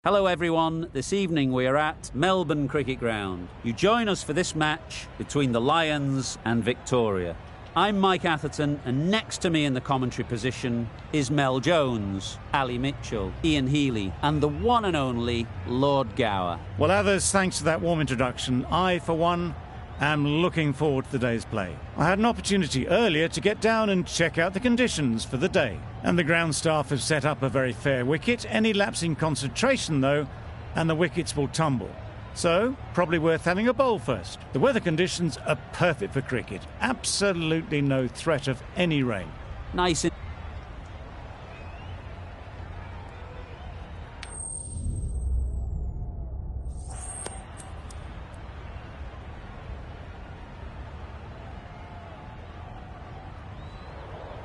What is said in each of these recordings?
Hello everyone, this evening we are at Melbourne Cricket Ground. You join us for this match between the Lions and Victoria. I'm Mike Atherton, and next to me in the commentary position is Mel Jones, Ali Mitchell, Ian Healy and the one and only Lord Gower. Well, others, thanks to that warm introduction, I, for one, am looking forward to the day's play. I had an opportunity earlier to get down and check out the conditions for the day. And the ground staff have set up a very fair wicket. Any lapse in concentration, though, and the wickets will tumble. So, probably worth having a bowl first. The weather conditions are perfect for cricket. Absolutely no threat of any rain. Nice.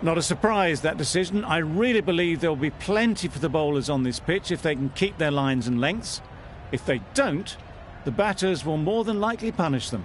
Not a surprise, that decision. I really believe there will be plenty for the bowlers on this pitch if they can keep their lines and lengths. If they don't, the batters will more than likely punish them.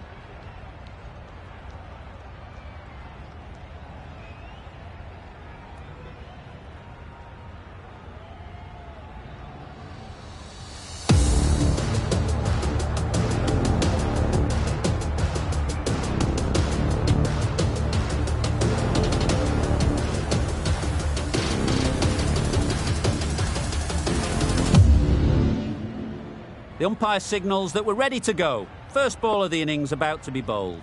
The umpire signals that we're ready to go. First ball of the innings about to be bowled.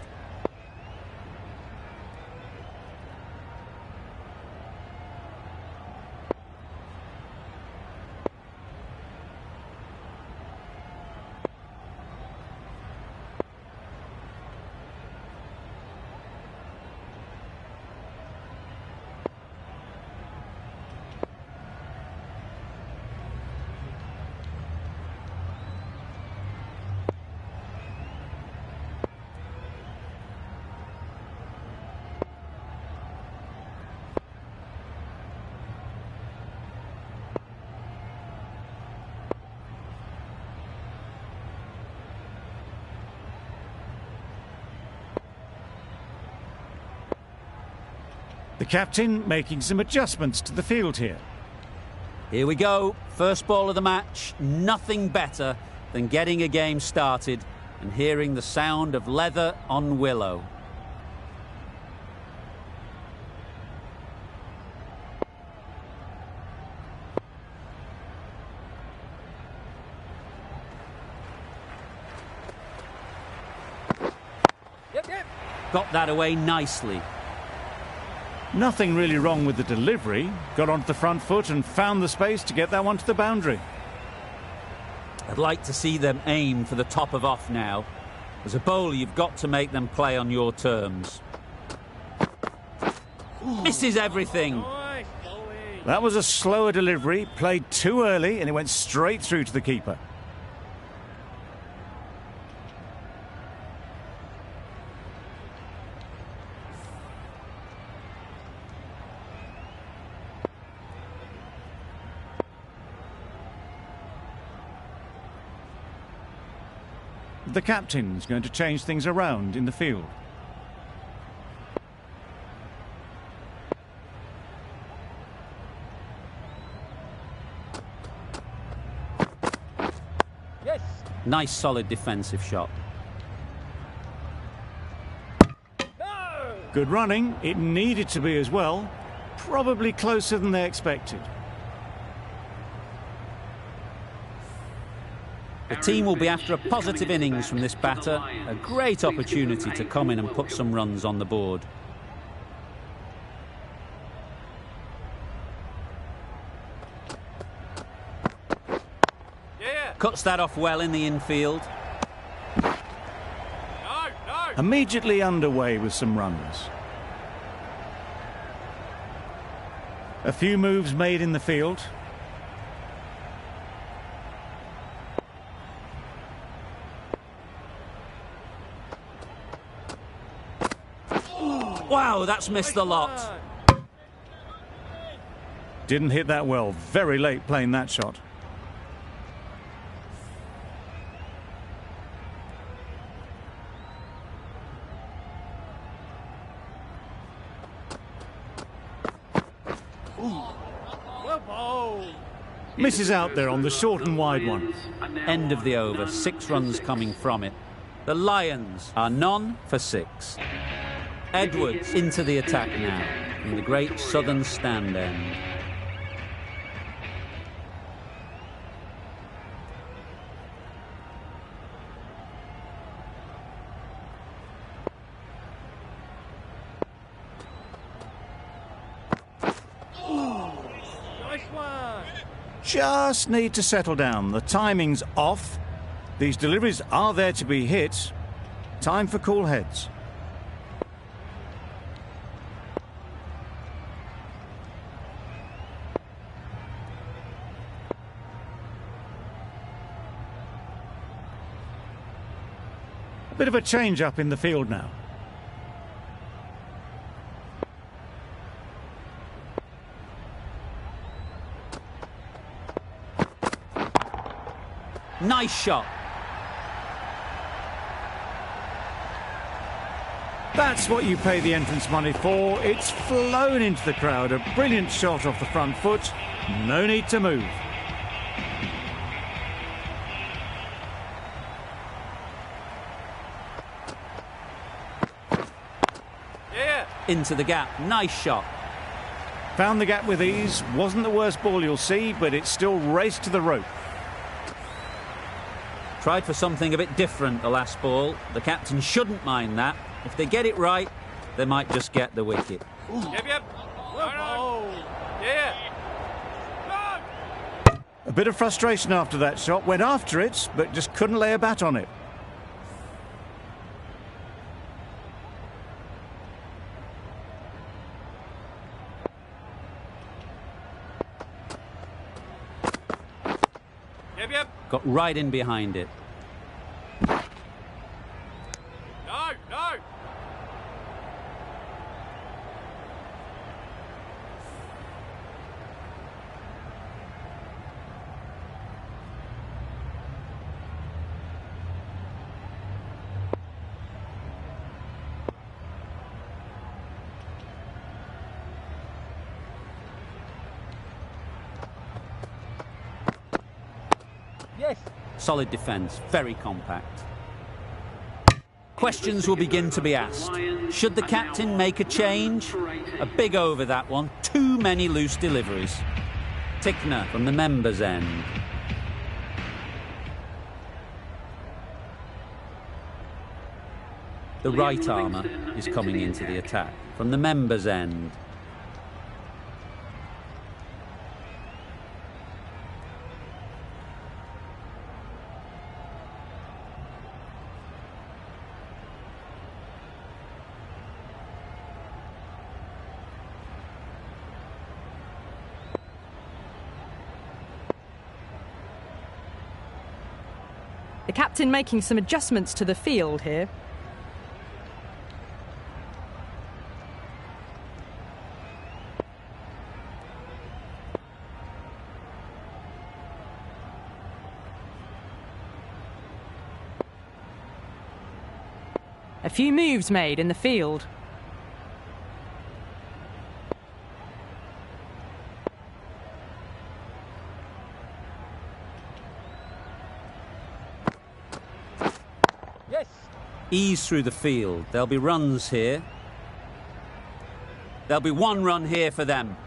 The captain making some adjustments to the field here. Here we go. First ball of the match. Nothing better than getting a game started and hearing the sound of leather on willow. Got that away nicely. Nothing really wrong with the delivery. Got onto the front foot and found the space to get that one to the boundary. I'd like to see them aim for the top of off now. As a bowler, you've got to make them play on your terms. Misses everything. That was a slower delivery, played too early, and it went straight through to the keeper. The captain's going to change things around in the field. Yes. Nice solid defensive shot. No! Good running. It needed to be as well. Probably closer than they expected. The team will be after a positive innings from this batter. A great opportunity to come in and put some runs on the board. Cuts that off well in the infield. Immediately underway with some runs. A few moves made in the field. Wow, that's missed the lot. Didn't hit that well. Very late playing that shot. Well bowled. Misses out there on the short and wide one. End of the over, 6 runs coming from it. The Lions are none for 6. Edwards into the attack now from the great southern stand end. Just need to settle down. The timing's off. These deliveries are there to be hit. Time for cool heads. A bit of a change up in the field now. Nice shot. That's what you pay the entrance money for. It's flown into the crowd. A brilliant shot off the front foot. No need to move. Yeah. Into the gap. Nice shot. Found the gap with ease. Wasn't the worst ball you'll see, but it still raced to the rope. Tried for something a bit different the last ball. The captain shouldn't mind that. If they get it right, they might just get the wicket. Yep. Oh. Yeah. A bit of frustration after that shot. Went after it, but just couldn't lay a bat on it. Yep. Got right in behind it. No. Yes. Solid defence, very compact. Questions will begin to be asked. Should the captain make a change? A big over that one. Too many loose deliveries. Tickner from the members' end. The right armour is coming into the attack from the members' end. The captain making some adjustments to the field here. A few moves made in the field. Ease through the field. There'll be runs here. There'll be 1 run here for them.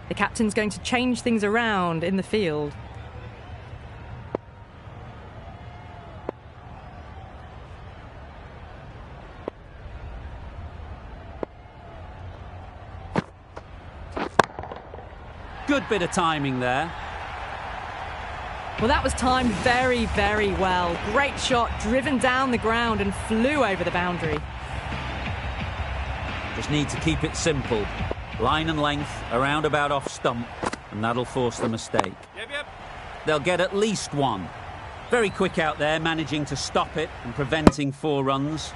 The captain's going to change things around in the field. Good bit of timing there. Well, that was timed very, very well. Great shot, driven down the ground and flew over the boundary. Just need to keep it simple. Line and length, around about off stump, and that'll force the mistake. Yep. They'll get at least 1. Very quick out there, managing to stop it and preventing 4 runs.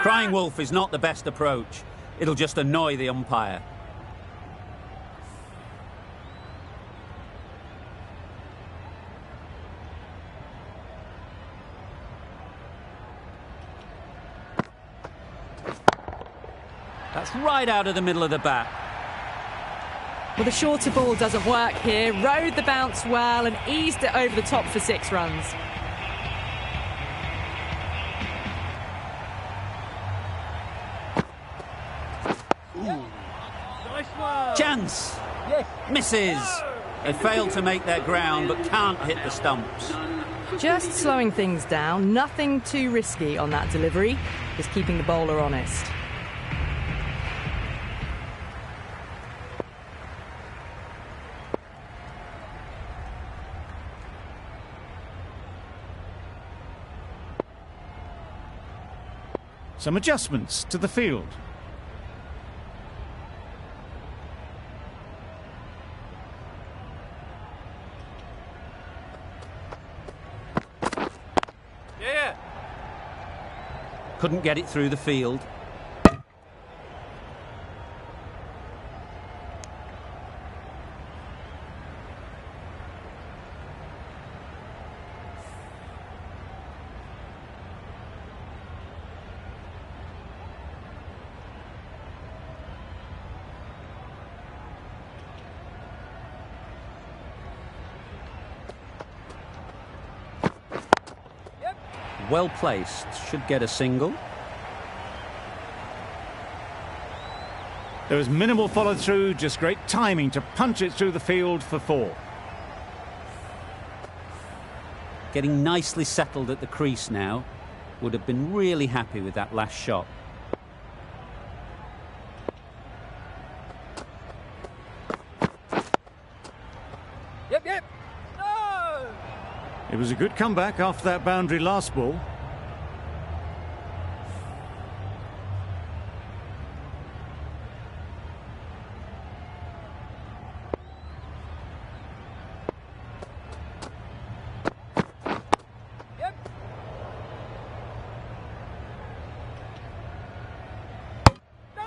Crying wolf is not the best approach. It'll just annoy the umpire. That's right out of the middle of the bat. Well, the shorter ball doesn't work here. Rode the bounce well and eased it over the top for 6 runs. Chance! Yes. Misses! They failed to make their ground but can't hit the stumps. Just slowing things down, nothing too risky on that delivery, just keeping the bowler honest. Some adjustments to the field. Yeah. Couldn't get it through the field. Well placed, should get a single. There was minimal follow-through, just great timing to punch it through the field for 4. Getting nicely settled at the crease now. Would have been really happy with that last shot. Yep. No! It was a good comeback after that boundary last ball. Yep. No!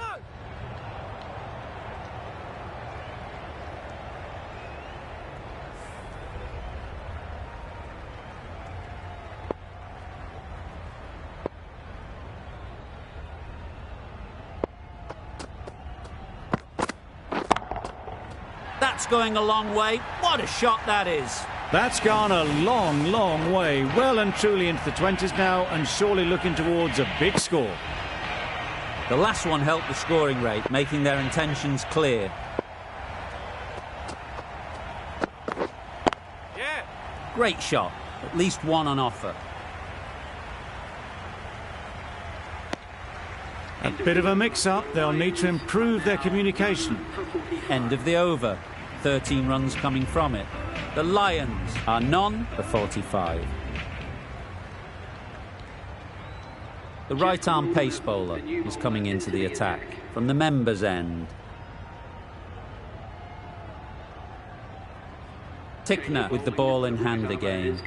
That's going a long way. What a shot that is. That's gone a long, long way. Well and truly into the 20s now and surely looking towards a big score. The last one helped the scoring rate, making their intentions clear. Yeah. Great shot. At least one on offer. A bit of a mix-up. They'll need to improve their communication. End of the over. 13 runs coming from it. The Lions are none for 45. The right-arm pace bowler is coming into the attack from the members' end. Tickner with the ball in hand again.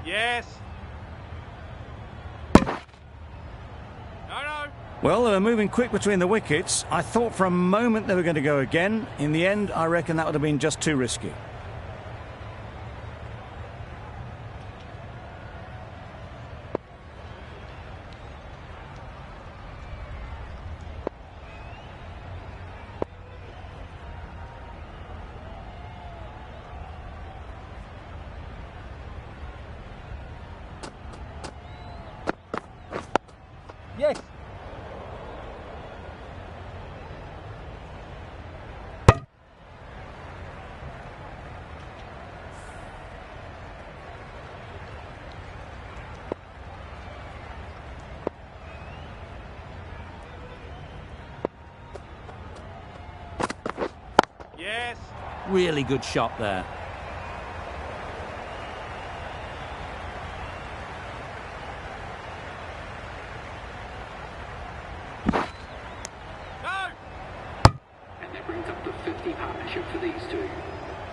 Yes. No. Well, they were moving quick between the wickets. I thought for a moment they were going to go again. In the end, I reckon that would have been just too risky. Yes. Yes. Really good shot there.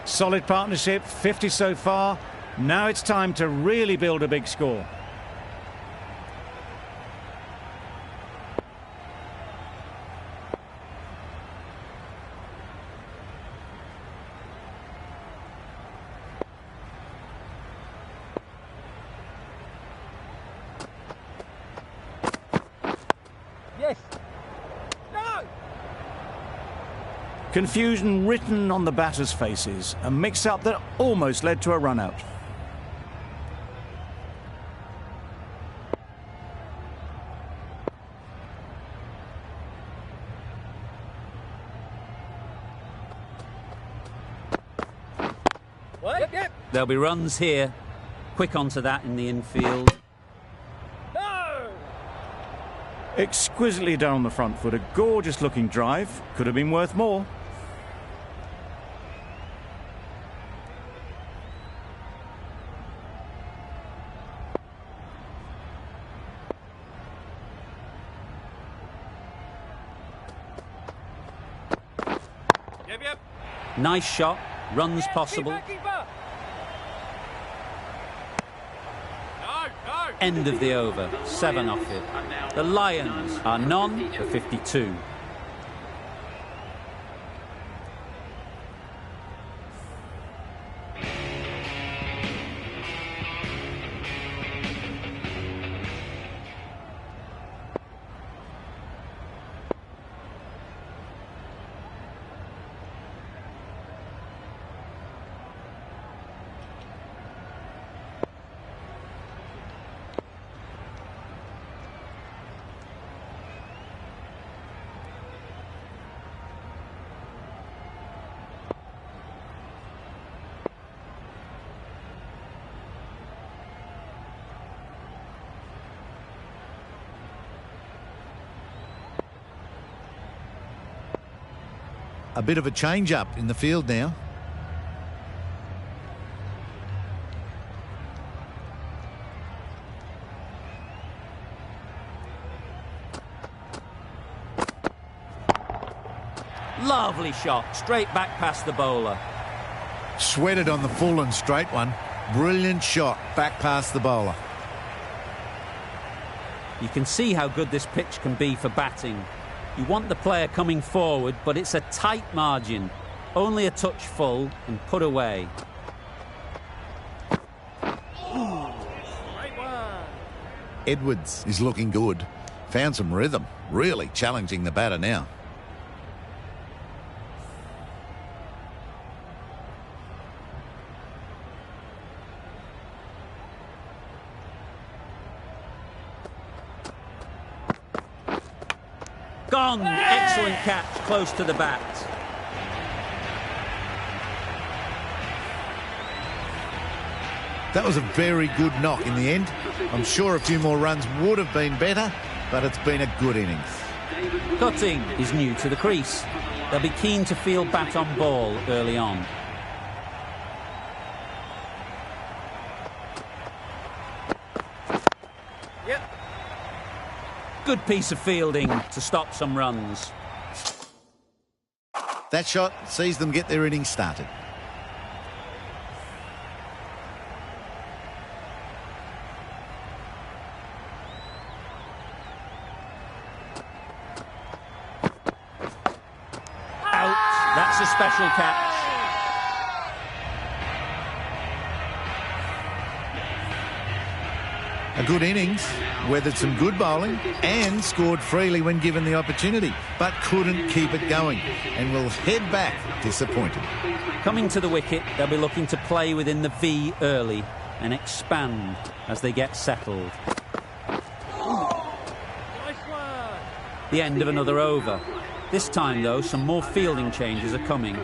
Solid partnership, 50 so far. Now it's time to really build a big score. Yes. No. Confusion written on the batters' faces. A mix-up that almost led to a run-out. What? Yep. There'll be runs here. Quick onto that in the infield. No. Exquisitely done on the front foot. A gorgeous-looking drive. Could have been worth more. Yep. Nice shot. Runs possible. Keeper. No. End of the over. 7 off it. The Lions are none for 52. A bit of a change-up in the field now. Lovely shot. Straight back past the bowler. Sweated on the full and straight one. Brilliant shot back past the bowler. You can see how good this pitch can be for batting. You want the player coming forward, but it's a tight margin. Only a touch full and put away. Edwards is looking good. Found some rhythm. Really challenging the batter now. Gone! Excellent catch, close to the bat. That was a very good knock in the end. I'm sure a few more runs would have been better, but it's been a good innings. Cutting is new to the crease. They'll be keen to field bat on ball early on. Yep. Good piece of fielding to stop some runs. That shot sees them get their innings started. Out. That's a special catch. A good innings, weathered some good bowling and scored freely when given the opportunity, but couldn't keep it going and will head back disappointed. Coming to the wicket, they'll be looking to play within the V early and expand as they get settled. Nice one. The end of another over. This time, though, some more fielding changes are coming.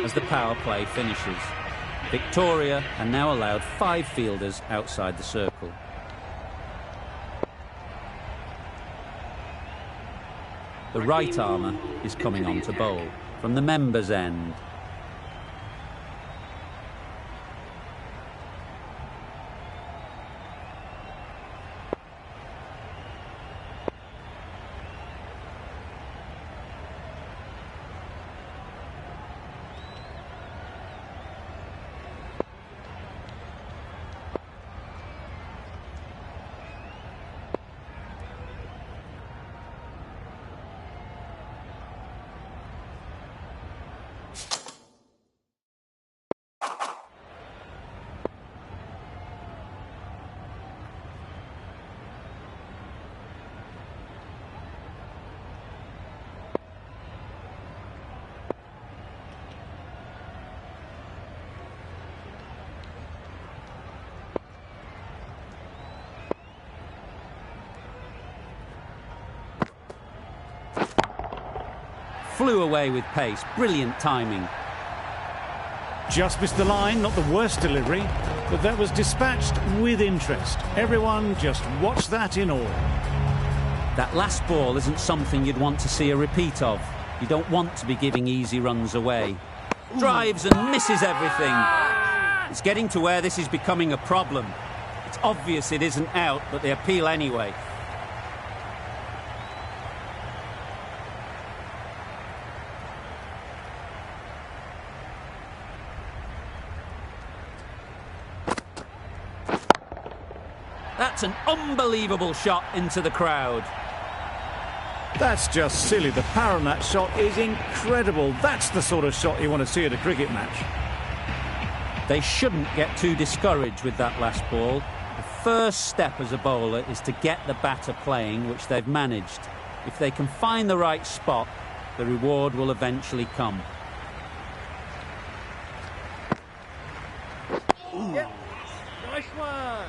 As the power play finishes. Victoria are now allowed 5 fielders outside the circle. the right armour is coming on to bowl from the members' end. Flew away with pace. Brilliant timing. Just missed the line, not the worst delivery, but that was dispatched with interest. Everyone just watched that in awe. That last ball isn't something you'd want to see a repeat of. You don't want to be giving easy runs away. Drives and misses everything. It's getting to where this is becoming a problem. It's obvious it isn't out, but they appeal anyway. That's an unbelievable shot into the crowd. That's just silly. The power on that shot is incredible. That's the sort of shot you want to see at a cricket match. They shouldn't get too discouraged with that last ball. The first step as a bowler is to get the batter playing, which they've managed. If they can find the right spot, the reward will eventually come. Yep. Nice one.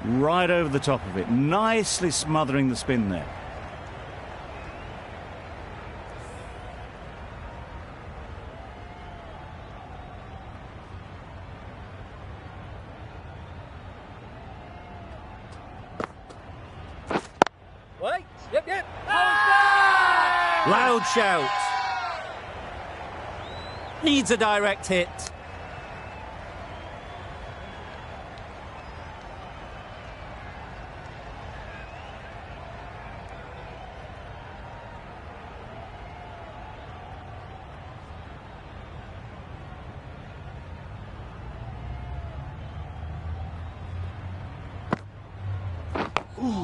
Right over the top of it, nicely smothering the spin there. Wait. Yep. Loud shout. Needs a direct hit.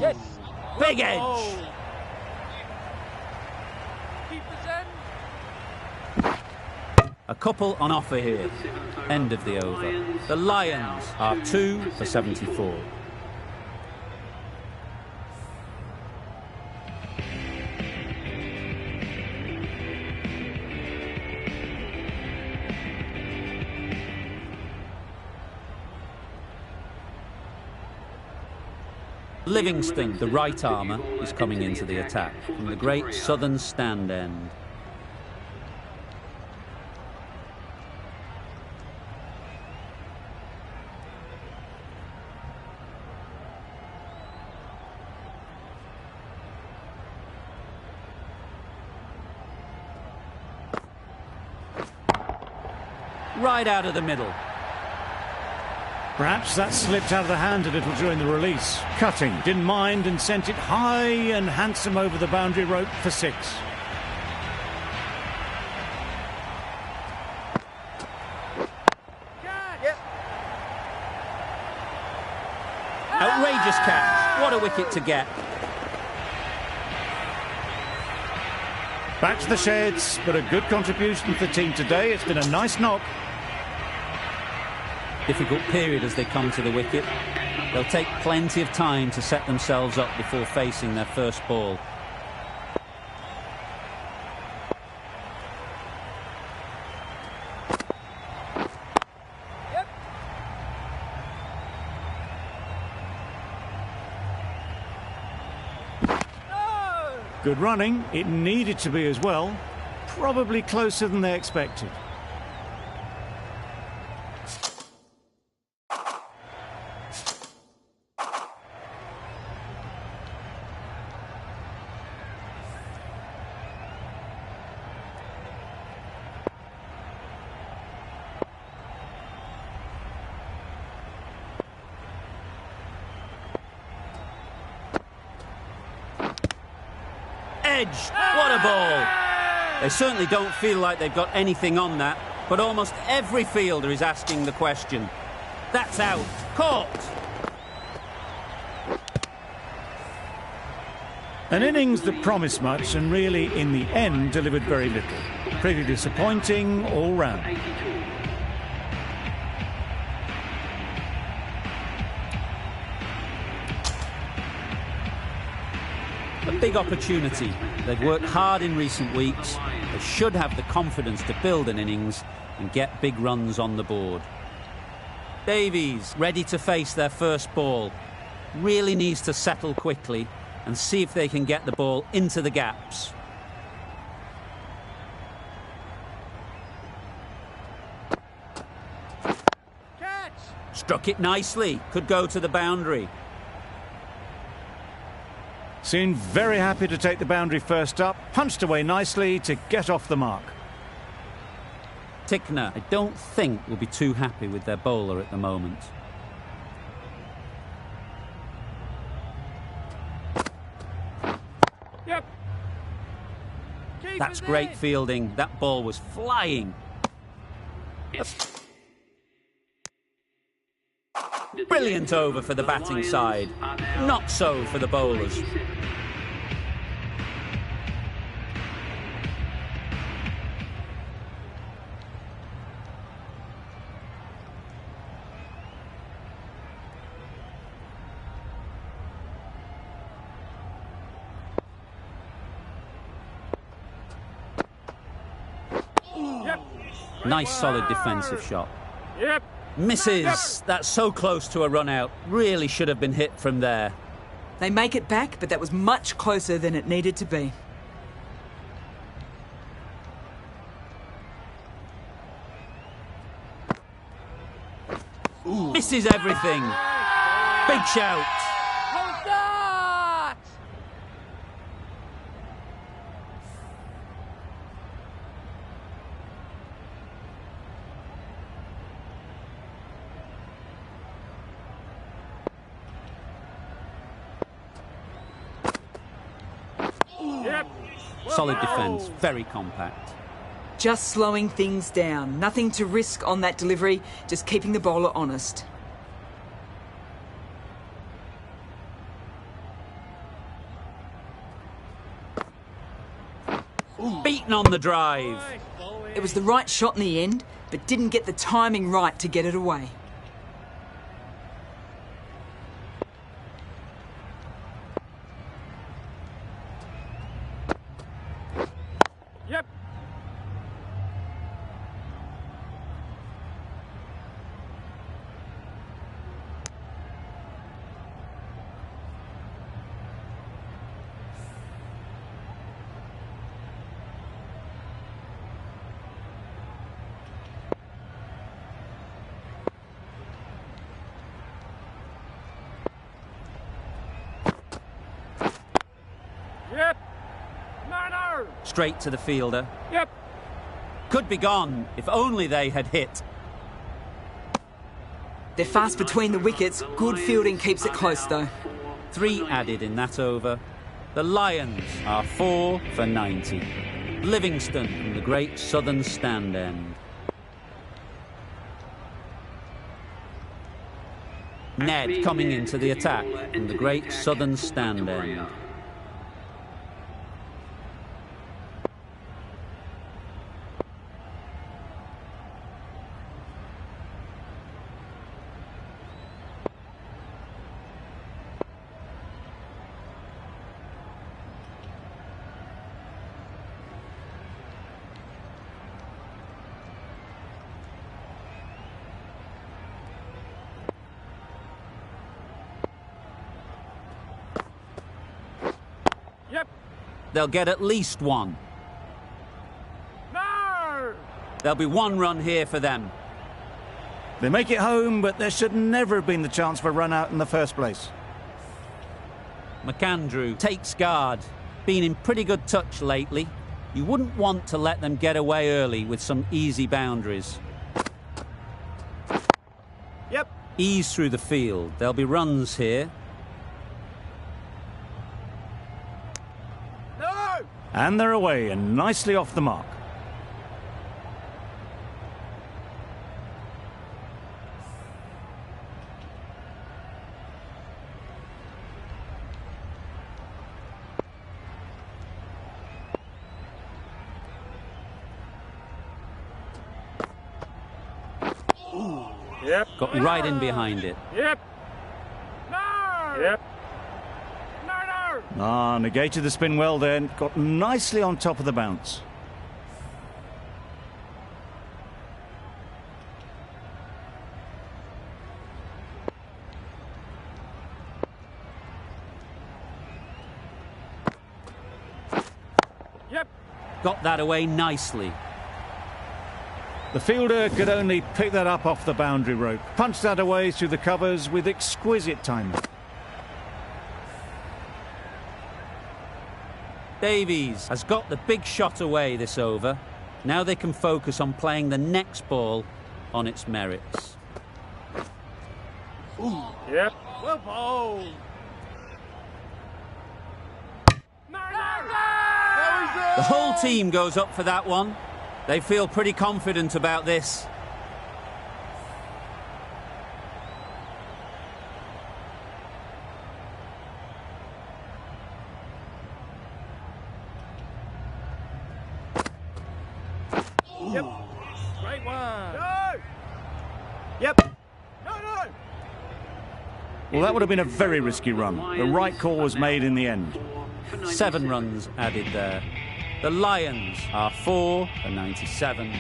Yes. Big edge. Oh. Keeper's end. A couple on offer here. End of the over. The Lions are 2 for 74. Livingston, the right armour, is coming into the attack from the great southern stand end. Right out of the middle. Perhaps that slipped out of the hand a little during the release. Cutting, didn't mind and sent it high and handsome over the boundary rope for 6. Yep. Outrageous catch. What a wicket to get. Back to the sheds, but a good contribution for the team today. It's been a nice knock. Difficult period as they come to the wicket. They'll take plenty of time to set themselves up before facing their first ball. Yep. No. Good running. It needed to be as well. Probably closer than they expected. edge. What a ball. They certainly don't feel like they've got anything on that, but almost every fielder is asking the question. That's out. Caught. An innings that promised much and really, in the end, delivered very little. Pretty disappointing all round. A big opportunity. They've worked hard in recent weeks. They should have the confidence to build an innings and get big runs on the board. Davies, ready to face their first ball. Really needs to settle quickly and see if they can get the ball into the gaps. Catch! Struck it nicely. Could go to the boundary. Seemed very happy to take the boundary first up. Punched away nicely to get off the mark. Tickner, I don't think, will be too happy with their bowler at the moment. Yep. Keep That's it great in. fielding. That ball was flying. Brilliant over for the batting side. Not so for the bowlers. Yep. Nice solid defensive shot. Yep. Misses. That's so close to a run out. Really should have been hit from there. They make it back, but that was much closer than it needed to be. Misses everything. Big shout. Hold that! Yep. Solid defence. Very compact. Just slowing things down. Nothing to risk on that delivery, just keeping the bowler honest. Beaten on the drive. It was the right shot in the end, but didn't get the timing right to get it away. Yep. Yep. Marner. Straight to the fielder. Yep. Could be gone if only they had hit. They're fast between the wickets. Good fielding keeps it close, though. 3 added in that over. The Lions are 4 for 90. Livingston from the great southern stand end. Ned coming into the attack from the great southern stand end. Yep. They'll get at least one. No. There'll be 1 run here for them. They make it home, but there should never have been the chance for a run out in the first place. McAndrew takes guard. Been in pretty good touch lately. You wouldn't want to let them get away early with some easy boundaries. Yep. Ease through the field. There'll be runs here. No. And they're away and nicely off the mark. Yep. Got right in behind it. Yep. No. Yep. No. Negated the spin well then. Got nicely on top of the bounce. Yep. Got that away nicely. The fielder could only pick that up off the boundary rope. Punched that away through the covers with exquisite timing. Davies has got the big shot away this over. Now they can focus on playing the next ball on its merits. Yep. Well bowled. No. The whole team goes up for that one. They feel pretty confident about this. Yep. Great one. No. Yep. No. Well, that would have been a very risky run. The right call was made in the end. 7 runs added there. The Lions are 4 for 97.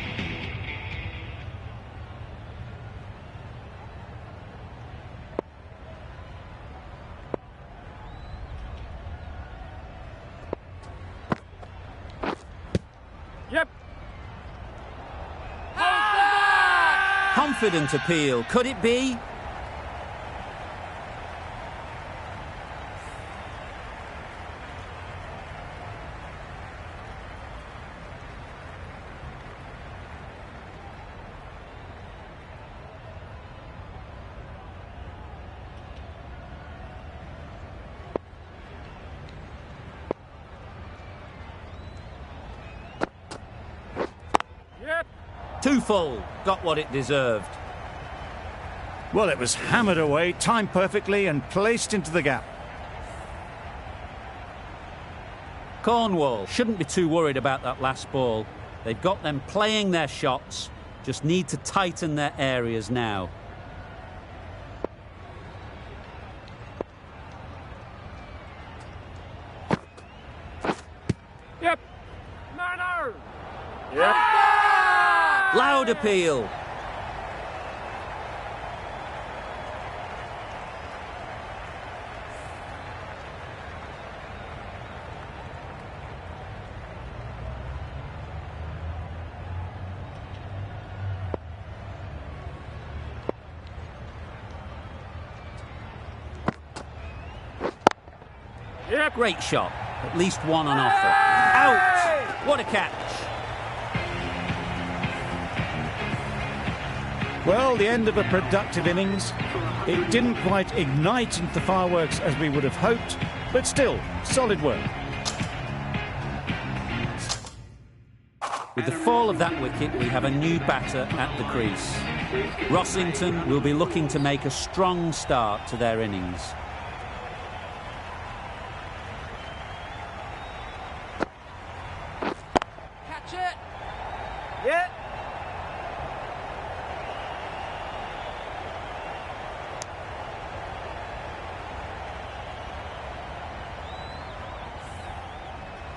Yep. Confident appeal. Could it be? Yep. Too full. Got what it deserved. Well, it was hammered away, timed perfectly and placed into the gap. Cornwall shouldn't be too worried about that last ball. They've got them playing their shots, just need to tighten their areas now. Yep. No. Yep. Loud appeal. Yep. Great shot. At least one on offer. Out! What a catch. Well, the end of a productive innings. It didn't quite ignite into the fireworks as we would have hoped, but still, solid work. With the fall of that wicket, we have a new batter at the crease. Rossington will be looking to make a strong start to their innings. Catch it. Yep.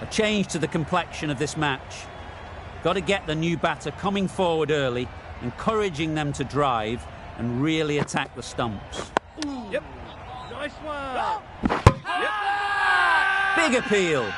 A change to the complexion of this match. Got to get the new batter coming forward early, encouraging them to drive and really attack the stumps. Yep. Nice one. Yep. Big appeal.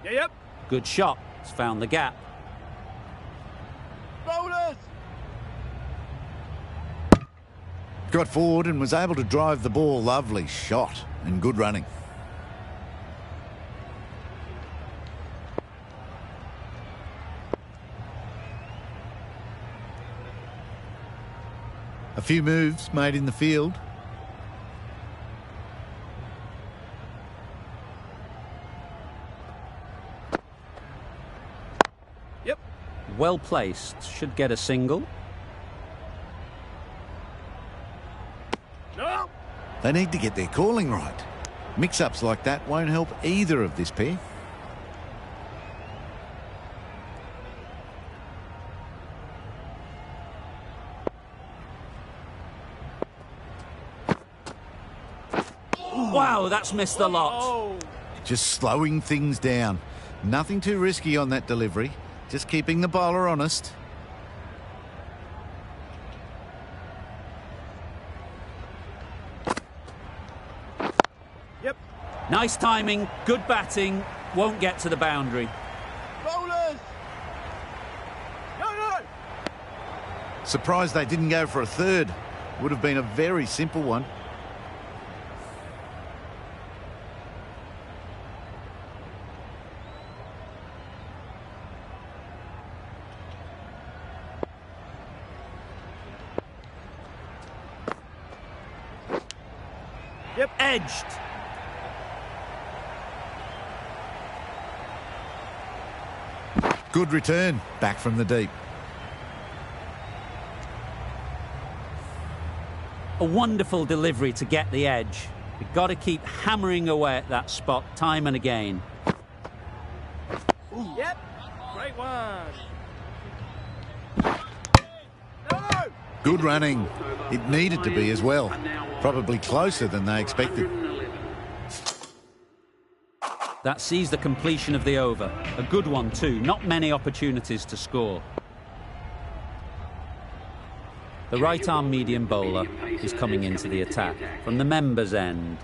Yep. Good shot. It's found the gap. Got forward and was able to drive the ball. Lovely shot and good running. A few moves made in the field. Yep. Well placed. Should get a single. No. They need to get their calling right. Mix-ups like that won't help either of this pair. Wow, that's missed the lot. Oh. Just slowing things down. Nothing too risky on that delivery. Just keeping the bowler honest. Yep. Nice timing, good batting, won't get to the boundary. Bowlers. No. Surprised they didn't go for a third. Would have been a very simple one. Yep. Edged. Good return, back from the deep. A wonderful delivery to get the edge. You've got to keep hammering away at that spot time and again. Yep. Great one. No. Good running. It needed to be as well. Probably closer than they expected. That sees the completion of the over. A good one too. Not many opportunities to score. The right-arm medium bowler is coming into the attack from the members' end.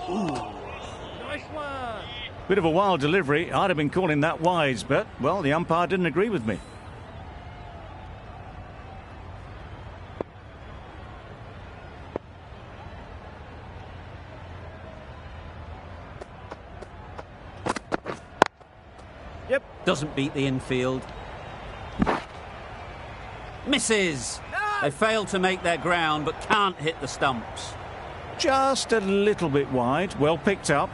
Nice one. Bit of a wild delivery. I'd have been calling that wise, but, well, the umpire didn't agree with me. Yep. Doesn't beat the infield. Misses. They fail to make their ground but can't hit the stumps. Just a little bit wide. Well picked up.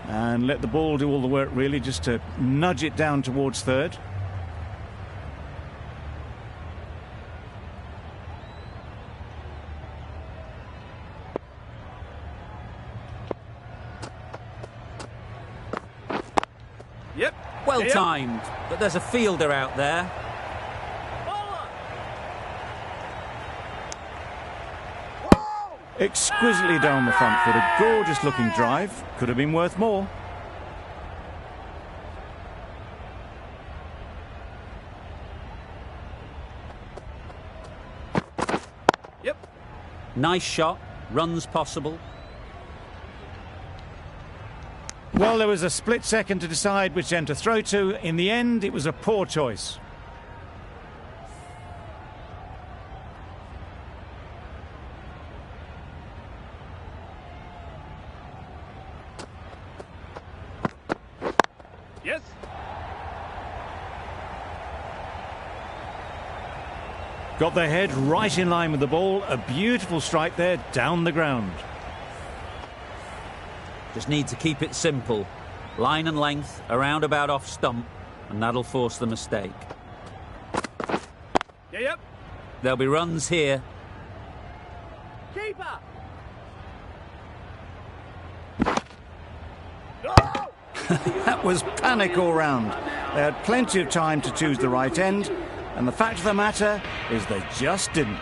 And let the ball do all the work, really, just to nudge it down towards third. Yep. Well Yep. timed, but there's a fielder out there. Bowler. Exquisitely down the front foot. A gorgeous looking drive. Could have been worth more. Yep. Nice shot, runs possible. Well, there was a split second to decide which end to throw to. In the end, it was a poor choice. Yes. Got their head right in line with the ball. A beautiful strike there down the ground. Just need to keep it simple. Line and length, around about off stump, and that'll force the mistake. Yeah, yep. There'll be runs here. Keeper. No. That was panic all round. They had plenty of time to choose the right end, and the fact of the matter is they just didn't.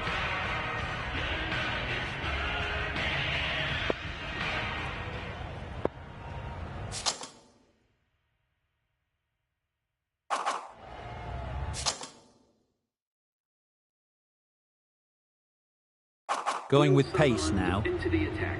Going with pace now. Into the attack.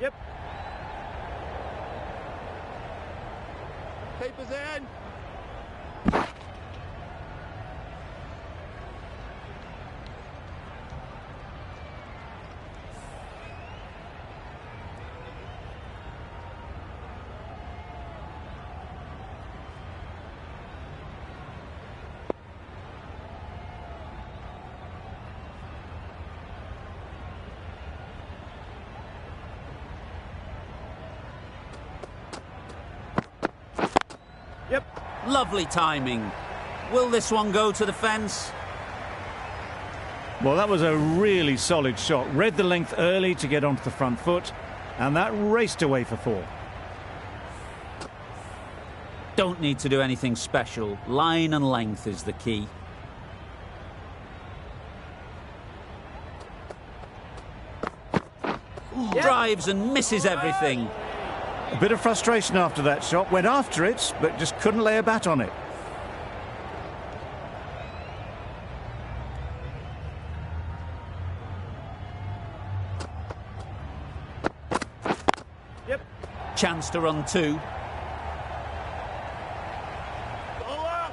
Yep. Papers in. Yep. Lovely timing. Will this one go to the fence? Well, that was a really solid shot. Read the length early to get onto the front foot, and that raced away for 4. Don't need to do anything special. Line and length is the key. Drives and misses everything. A bit of frustration after that shot. Went after it, but just couldn't lay a bat on it. Yep. Chance to run 2. Bowler.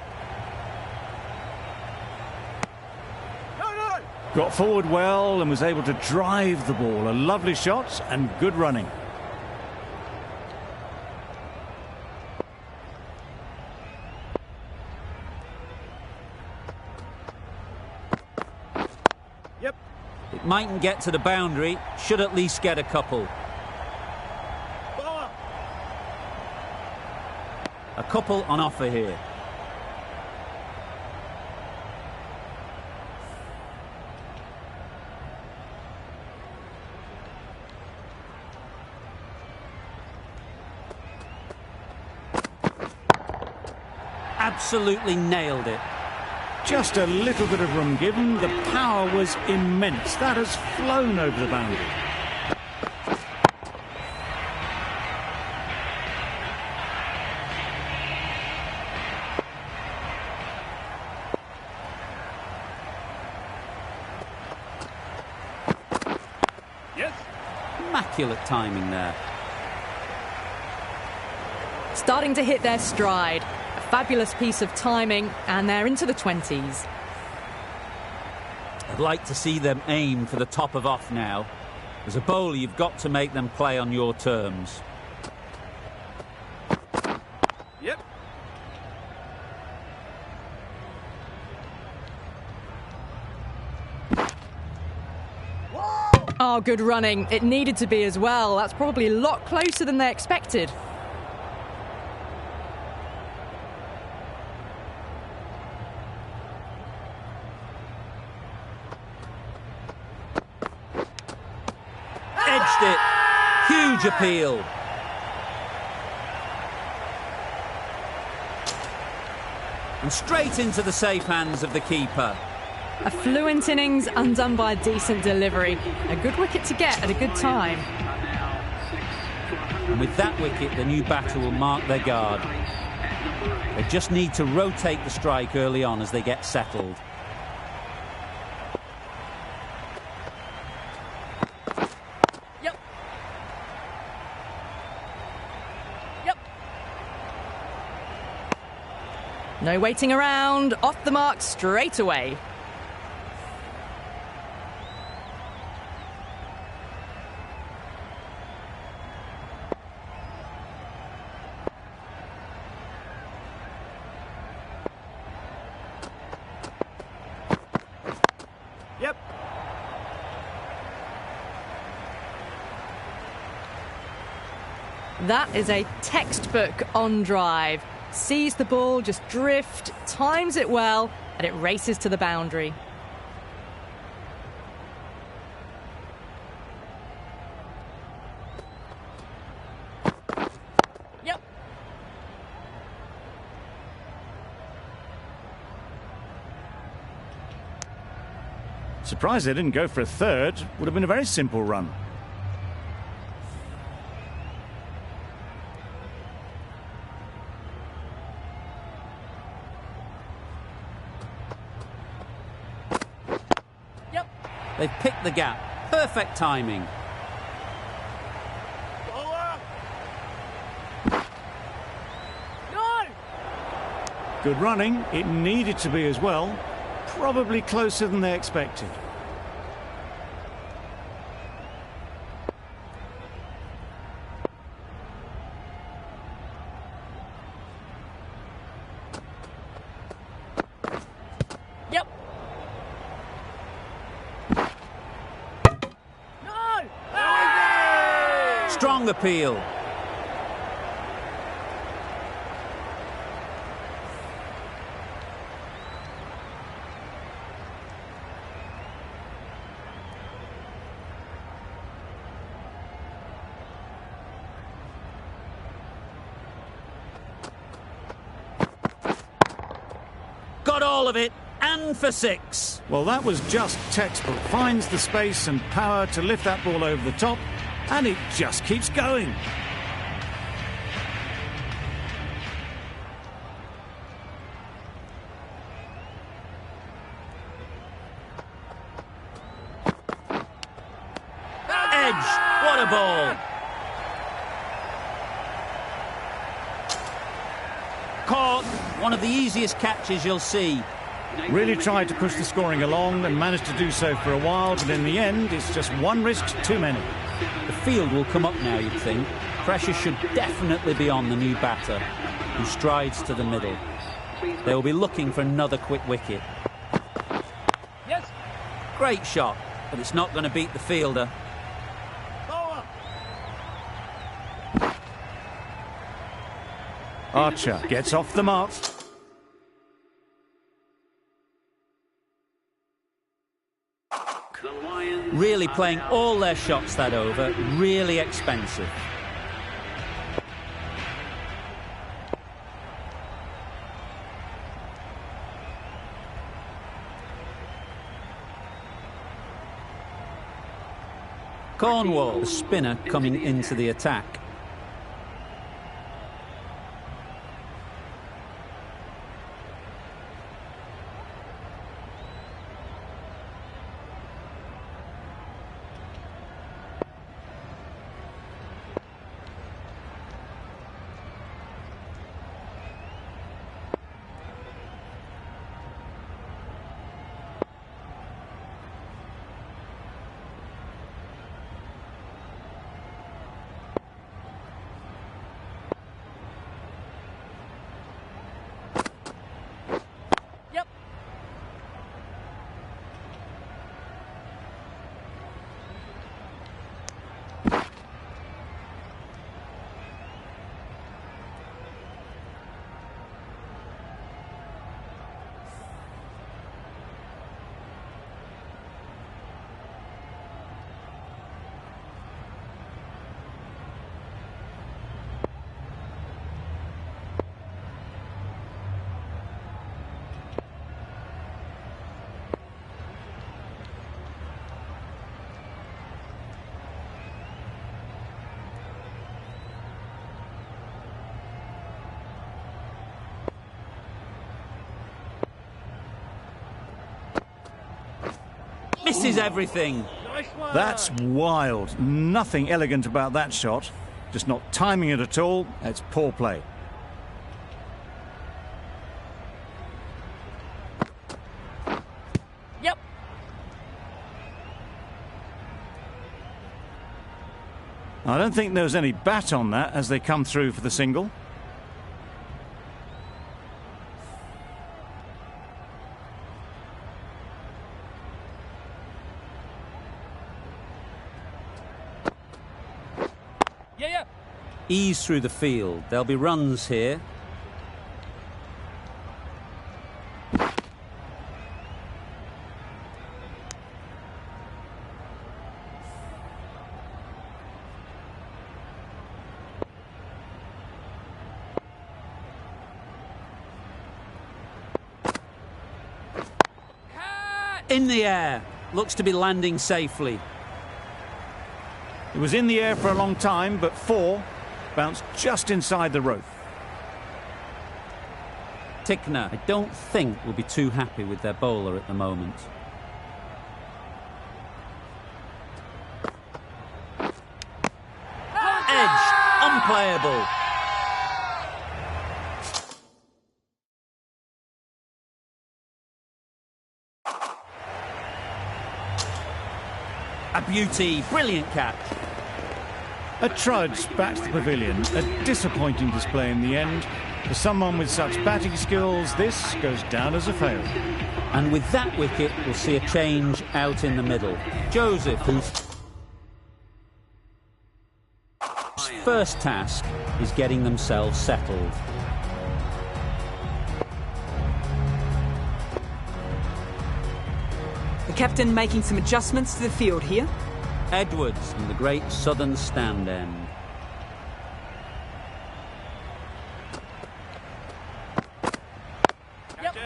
No. Got forward well and was able to drive the ball. A lovely shot and good running. Yep. It mightn't get to the boundary. Should at least get a couple. Bowler. A couple on offer here. Absolutely nailed it. Just a little bit of room given. The power was immense. That has flown over the boundary. Yes. Immaculate timing there. Starting to hit their stride. A fabulous piece of timing, and they're into the 20s. I'd like to see them aim for the top of off now. As a bowler, you've got to make them play on your terms. Yep. Oh, good running. It needed to be as well. That's probably a lot closer than they expected. Edged it. Huge appeal. And straight into the safe hands of the keeper. A fluent innings undone by a decent delivery. A good wicket to get at a good time. And with that wicket, the new batter will mark their guard. They just need to rotate the strike early on as they get settled. Yep. No waiting around. Off the mark straight away. That is a textbook on drive. Sees the ball just drift, times it well, and it races to the boundary. Yep. Surprised they didn't go for a third. Would have been a very simple run. They've picked the gap. Perfect timing. No! Good running. It needed to be as well. Probably closer than they expected. Yep. Strong appeal. Got all of it, and for 6. Well, that was just textbook. Finds the space and power to lift that ball over the top, and it just keeps going. Edge, what a ball. Caught, one of the easiest catches you'll see. Really tried to push the scoring along and managed to do so for a while, but in the end, it's just one risk too many. The field will come up now, you'd think. Pressure should definitely be on the new batter, who strides to the middle. They will be looking for another quick wicket. Yes! Great shot, but it's not going to beat the fielder. Bowler! Archer gets off the mark. Really playing all their shots that over, really expensive. Cornwall, the spinner, coming into the attack. Misses everything. Nice one! That's wild. Nothing elegant about that shot. Just not timing it at all. It's poor play. Yep. I don't think there was any bat on that as they come through for the single. Ease through the field. There'll be runs here. In the air. Looks to be landing safely. It was in the air for a long time, but 4 bounced just inside the rope. Tickner, I don't think, will be too happy with their bowler at the moment. Edge, unplayable. A beauty, brilliant catch. A trudge back to the pavilion. A disappointing display in the end. For someone with such batting skills, this goes down as a fail. And with that wicket, we'll see a change out in the middle. Joseph, whose first task is getting themselves settled. The captain making some adjustments to the field here. Edwards in the great southern stand end. Yep.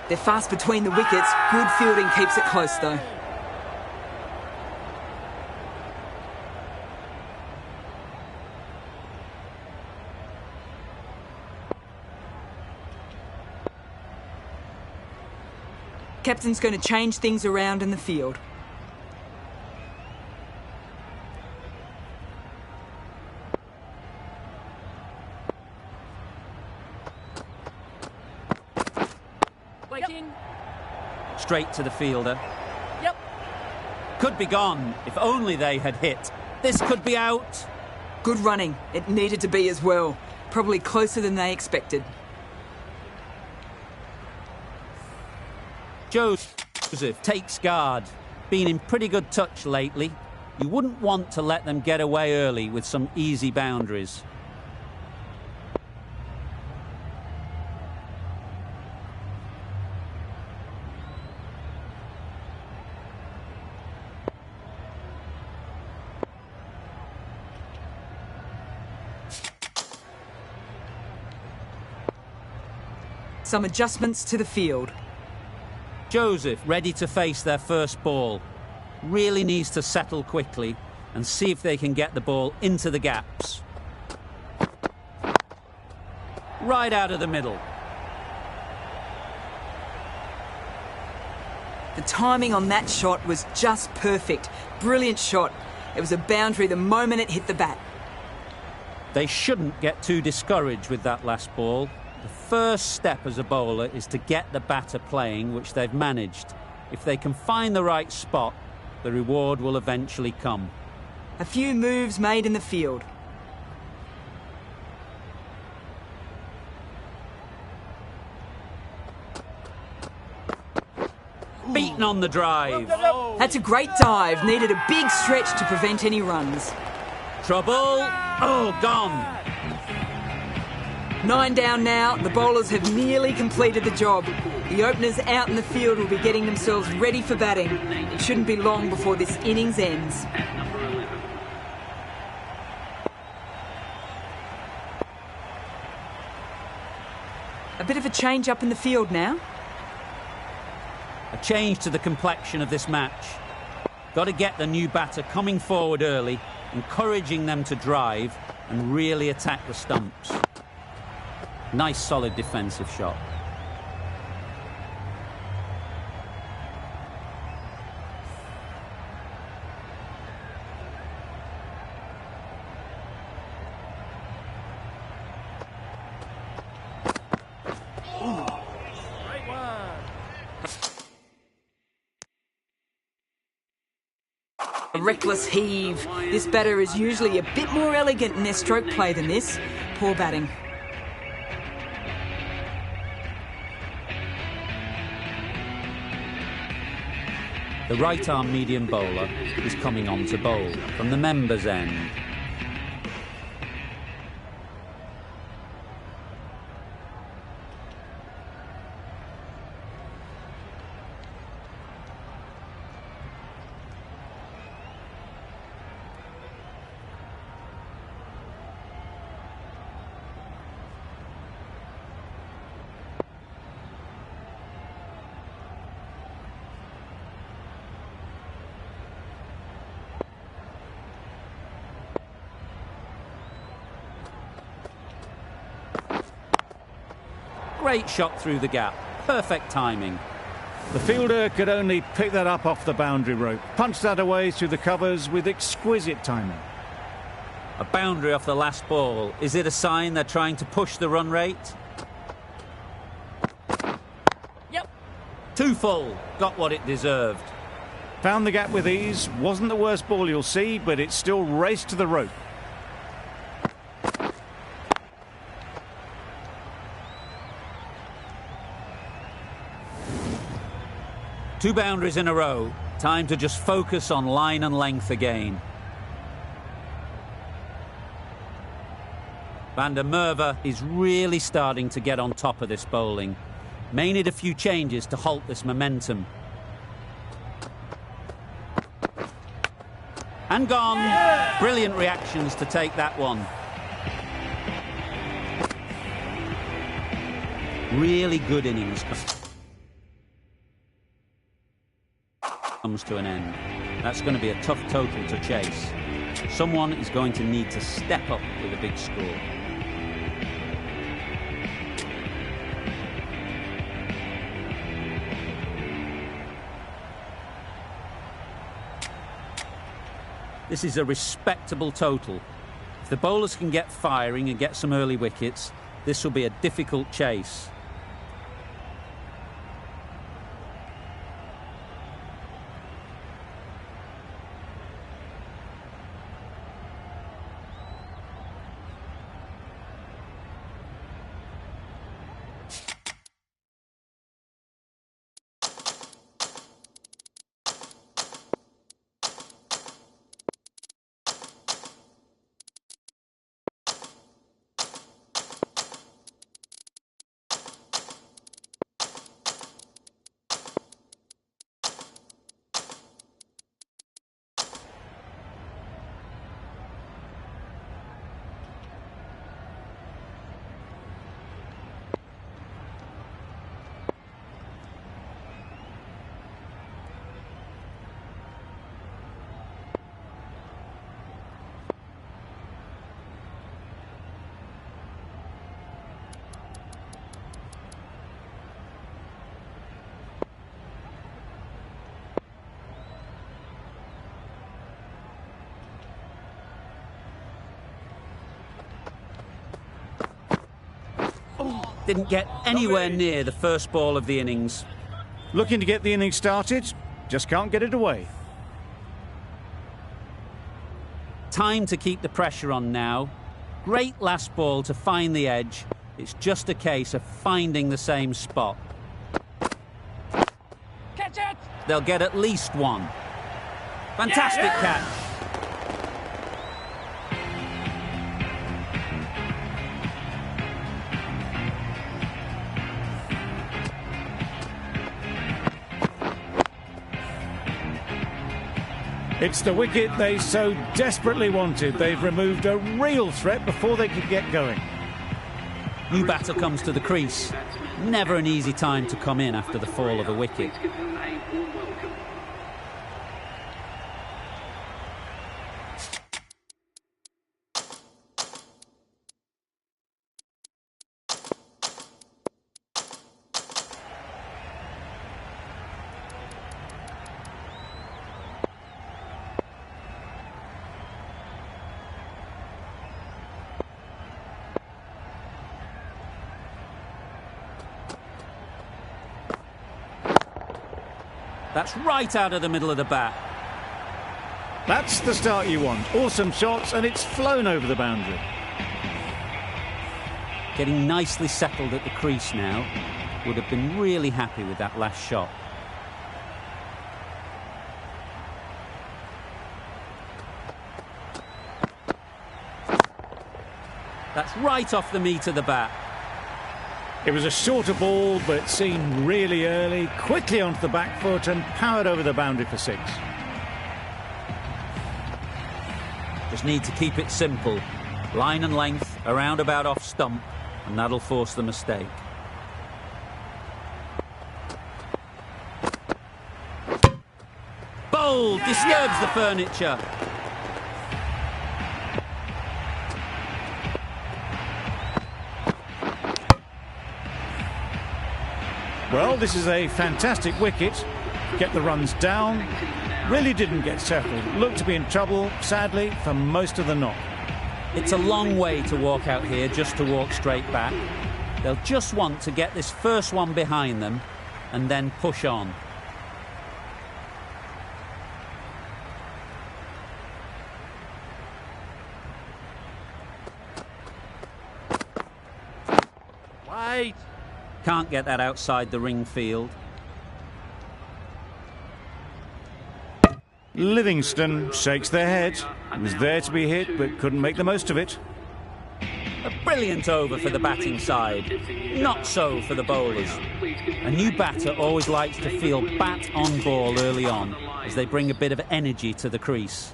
They're fast between the wickets. Good fielding keeps it close though. Captain's going to change things around in the field. Waiting. Straight to the fielder. Yep. Could be gone if only they had hit. This could be out. Good running. It needed to be as well. Probably closer than they expected. Joseph takes guard. Been in pretty good touch lately. You wouldn't want to let them get away early with some easy boundaries. Some adjustments to the field. Joseph ready to face their first ball. Really needs to settle quickly and see if they can get the ball into the gaps. Right out of the middle. The timing on that shot was just perfect. Brilliant shot. It was a boundary the moment it hit the bat. They shouldn't get too discouraged with that last ball. The first step as a bowler is to get the batter playing, which they've managed. If they can find the right spot, the reward will eventually come. A few moves made in the field. Beaten on the drive. That's a great dive. Needed a big stretch to prevent any runs. Trouble. Oh, gone. 9 down now. The bowlers have nearly completed the job. The openers out in the field will be getting themselves ready for batting. It shouldn't be long before this innings ends. A bit of a change up in the field now. A change to the complexion of this match. Got to get the new batter coming forward early, encouraging them to drive and really attack the stumps. Nice solid defensive shot. A reckless heave. This batter is usually a bit more elegant in their stroke play than this. Poor batting. The right-arm medium bowler is coming on to bowl from the members' end. Great shot through the gap. Perfect timing. The fielder could only pick that up off the boundary rope. Punched that away through the covers with exquisite timing. A boundary off the last ball. Is it a sign they're trying to push the run rate? Yep. Too full. Got what it deserved. Found the gap with ease. Wasn't the worst ball you'll see, but it still raced to the rope. Two boundaries in a row. Time to just focus on line and length again. Van der Merwe is really starting to get on top of this bowling. May need a few changes to halt this momentum. And gone. Yeah! Brilliant reactions to take that one. Really good innings. Comes to an end. That's going to be a tough total to chase. Someone is going to need to step up with a big score. This is a respectable total. If the bowlers can get firing and get some early wickets, this will be a difficult chase. Didn't get anywhere near the first ball of the innings. Looking to get the innings started, just can't get it away. Time to keep the pressure on now. Great last ball to find the edge. It's just a case of finding the same spot. Catch it! They'll get at least one. Fantastic catch. It's the wicket they so desperately wanted. They've removed a real threat before they could get going. New batter comes to the crease. Never an easy time to come in after the fall of a wicket. That's right out of the middle of the bat. That's the start you want. Awesome shots, and it's flown over the boundary. Getting nicely settled at the crease now. Would have been really happy with that last shot. That's right off the meat of the bat. It was a shorter ball, but seen really early, quickly onto the back foot and powered over the boundary for 6. Just need to keep it simple. Line and length, around about off stump, and that'll force the mistake. Bold! Disturbs the furniture. Well, this is a fantastic wicket. Get the runs down. Really didn't get settled. Looked to be in trouble, sadly, for most of the knock. It's a long way to walk out here just to walk straight back. They'll just want to get this first one behind them and then push on. Wait. Can't get that outside the ring field. Livingston shakes their head. Was there to be hit, but couldn't make the most of it. A brilliant over for the batting side. Not so for the bowlers. A new batter always likes to feel bat on ball early on, as they bring a bit of energy to the crease.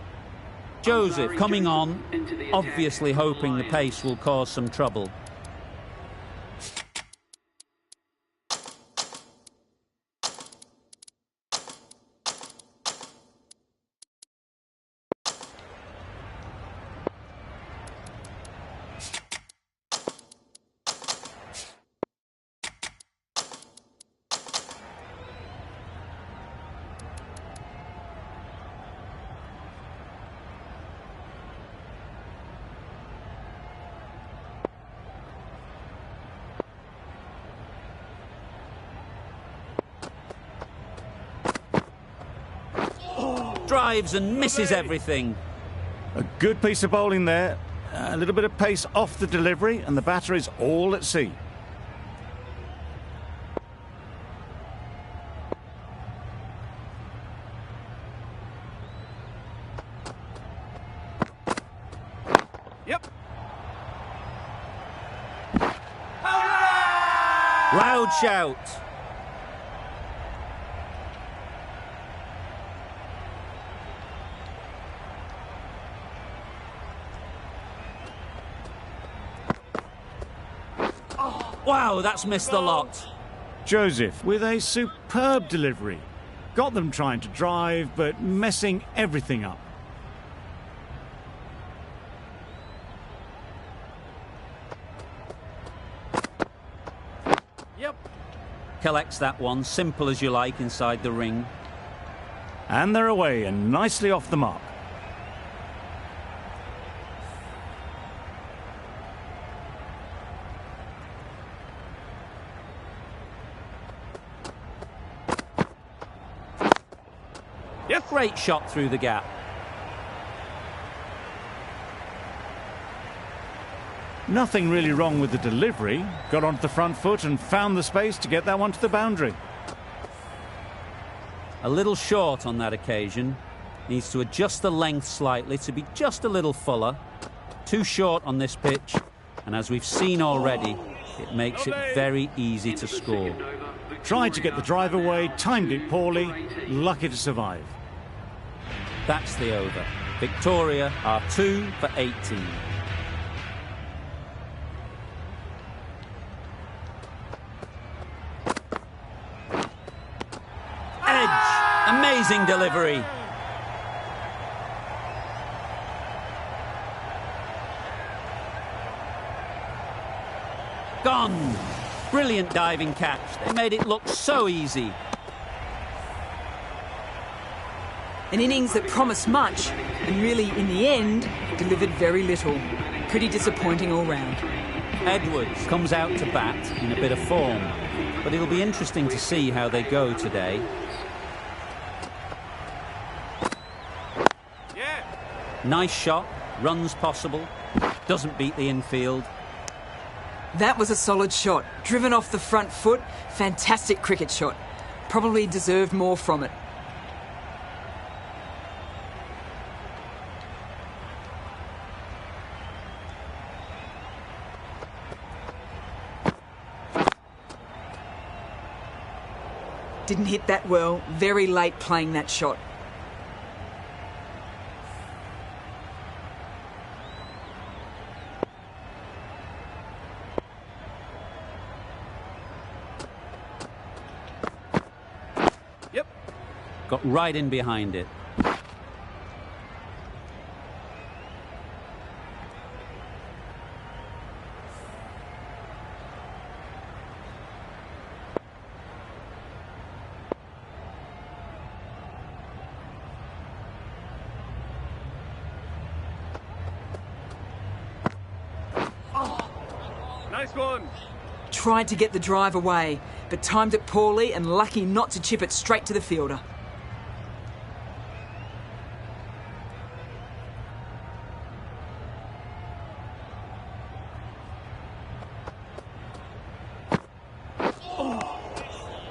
Joseph coming on, obviously hoping the pace will cause some trouble. Drives and misses everything. A good piece of bowling there. A little bit of pace off the delivery, and the batter is all at sea. Yep. Loud shout. Wow, that's missed the lot. Joseph with a superb delivery. Got them trying to drive, but messing everything up. Yep. Collects that one, simple as you like, inside the ring. And they're away and nicely off the mark. Yep. Great shot through the gap. Nothing really wrong with the delivery. Got onto the front foot and found the space to get that one to the boundary. A little short on that occasion. Needs to adjust the length slightly to be just a little fuller. Too short on this pitch, and as we've seen already, it makes it very easy to score. Tried to get the drive away, timed it poorly, lucky to survive. That's the over. Victoria are 2 for 18. Edge! Amazing delivery. Gone! Brilliant diving catch. They made it look so easy. An innings that promised much and really, in the end, delivered very little. Pretty disappointing all round. Edwards comes out to bat in a bit of form, but it'll be interesting to see how they go today. Yeah. Nice shot, runs possible, doesn't beat the infield. That was a solid shot. Driven off the front foot. Fantastic cricket shot. Probably deserved more from it. Didn't hit that well. Very late playing that shot. Yep. Got right in behind it. Nice one. Tried to get the drive away, but timed it poorly and lucky not to chip it straight to the fielder.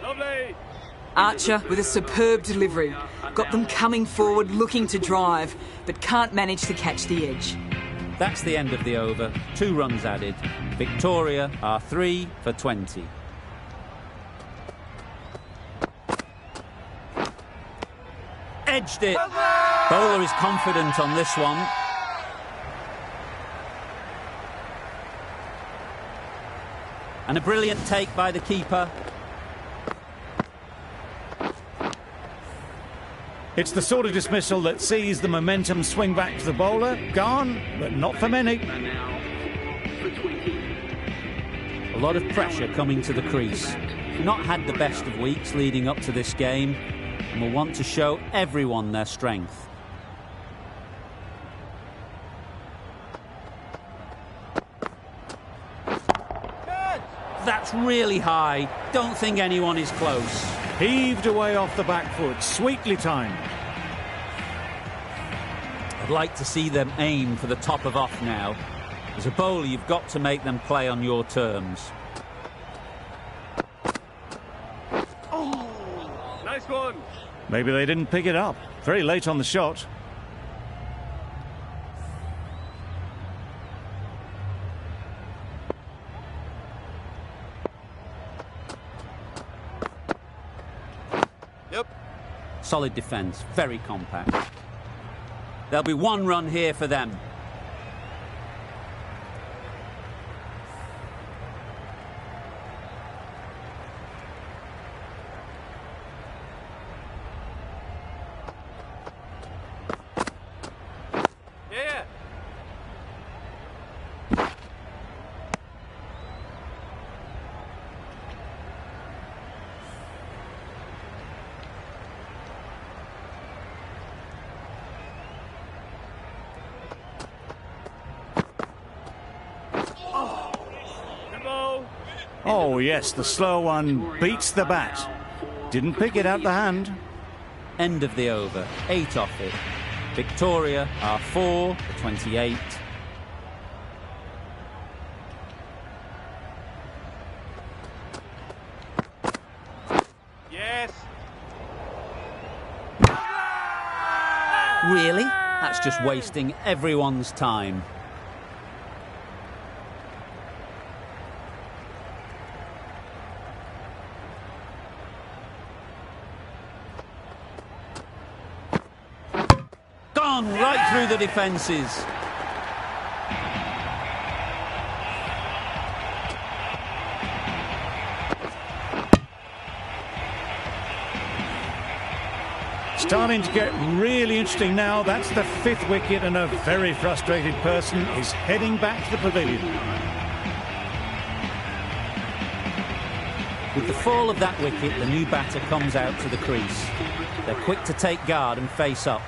Lovely. Archer with a superb delivery. Got them coming forward looking to drive, but can't manage to catch the edge. That's the end of the over. 2 runs added. Victoria are 3 for 20. Edged it. Bowler is confident on this one. And a brilliant take by the keeper. It's the sort of dismissal that sees the momentum swing back to the bowler. Gone, but not for many. A lot of pressure coming to the crease. Not had the best of weeks leading up to this game and will want to show everyone their strength. That's really high. Don't think anyone is close. Heaved away off the back foot, sweetly timed. I'd like to see them aim for the top of off now. As a bowler, you've got to make them play on your terms. Nice one. Maybe they didn't pick it up. Very late on the shot. Yep. Solid defence, very compact. There'll be 1 run here for them. Yeah. Good ball. Oh, yes, the slow one beats the bat. Didn't pick it out the hand. End of the over, 8 off it. Victoria are 4 for 28. Yes. Really? That's just wasting everyone's time. Gone right through the defences. Starting to get really interesting now. That's the 5th wicket, and a very frustrated person is heading back to the pavilion. With the fall of that wicket, the new batter comes out to the crease. They're quick to take guard and face up.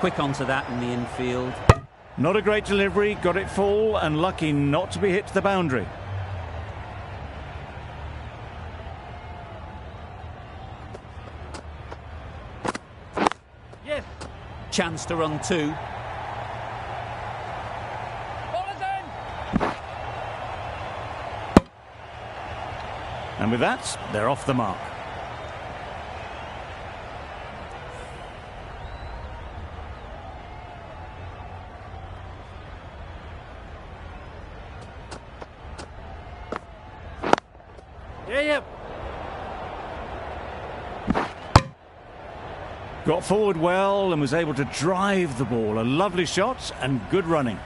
quick onto that in the infield. Not a great delivery, got it full and lucky not to be hit to the boundary. Yes. Chance to run two. Ball is in. And with that, they're off the mark. Yeah. Got forward well and was able to drive the ball. A lovely shot and good running.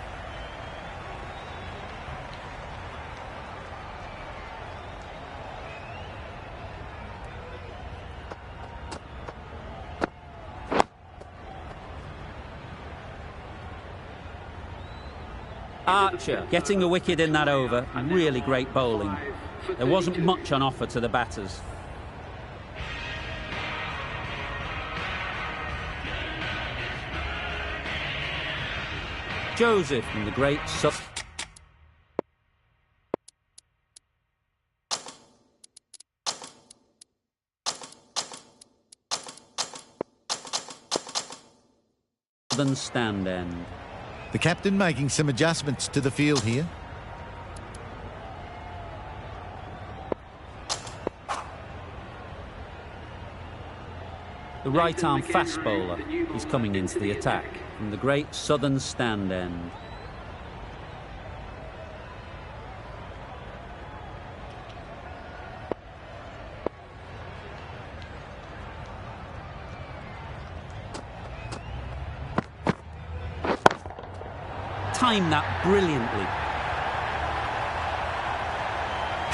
Archer getting a wicket in that over. Really great bowling. There wasn't much on offer to the batters. Joseph from the great Southern stand end. The captain making some adjustments to the field here. The right-arm fast bowler is coming into the attack from the great southern stand end. Timed that brilliantly.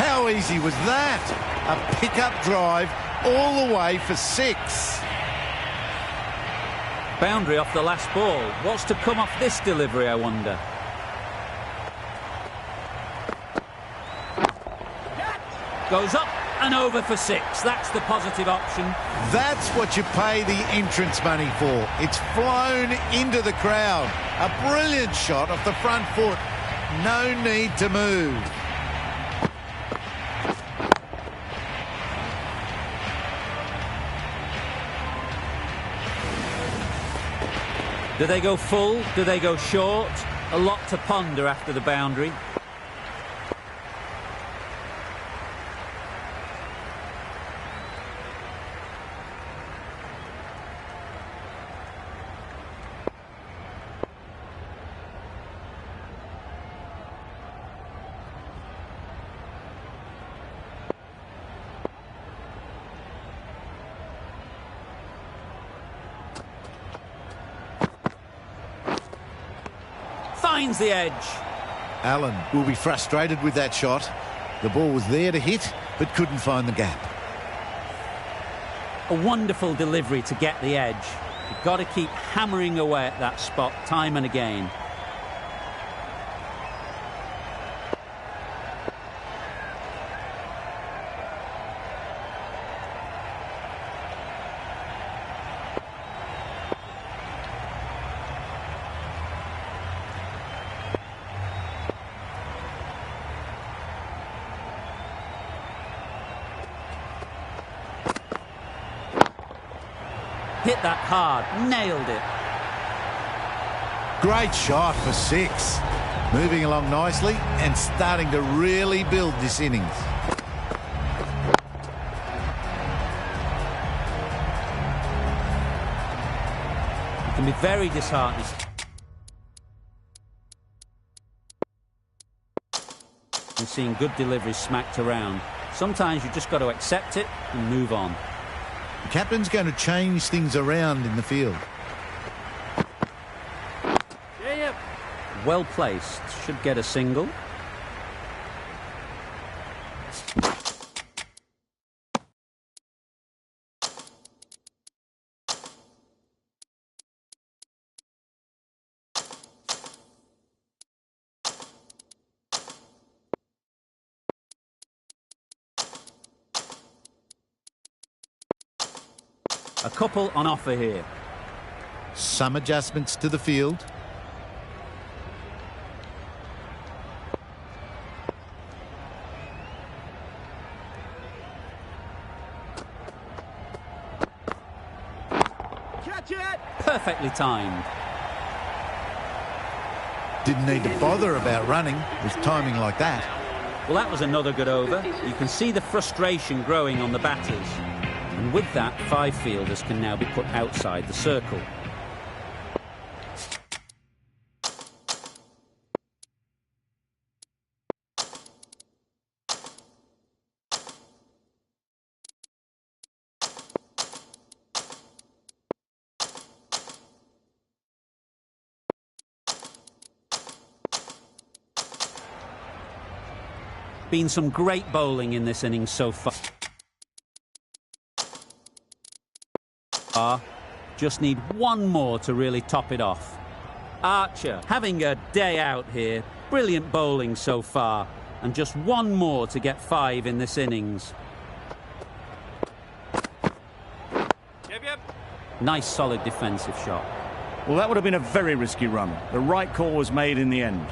How easy was that? A pick-up drive all the way for 6. Boundary off the last ball. What's to come off this delivery, I wonder? Goes up and over for 6. That's the positive option. That's what you pay the entrance money for. It's flown into the crowd. A brilliant shot off the front foot. No need to move. Do they go full? Do they go short? A lot to ponder after the boundary. Finds the edge. Allen will be frustrated with that shot. The ball was there to hit, but couldn't find the gap. A wonderful delivery to get the edge. You've got to keep hammering away at that spot time and again. Hit that hard, nailed it. Great shot for 6. Moving along nicely and starting to really build this innings. It can be very disheartening. And seeing good deliveries smacked around. Sometimes you just got to accept it and move on. The captain's going to change things around in the field. Yeah. Well placed. Should get a single. A couple on offer here. some adjustments to the field. Catch it! Perfectly timed. Didn't need to bother about running with timing like that. Well, that was another good over. You can see the frustration growing on the batters. And with that, 5 fielders can now be put outside the circle. Been some great bowling in this innings so far. Just need one more to really top it off. Archer having a day out here. Brilliant bowling so far. And just one more to get 5 in this innings. Yep. Nice solid defensive shot. Well, that would have been a very risky run. The right call was made in the end.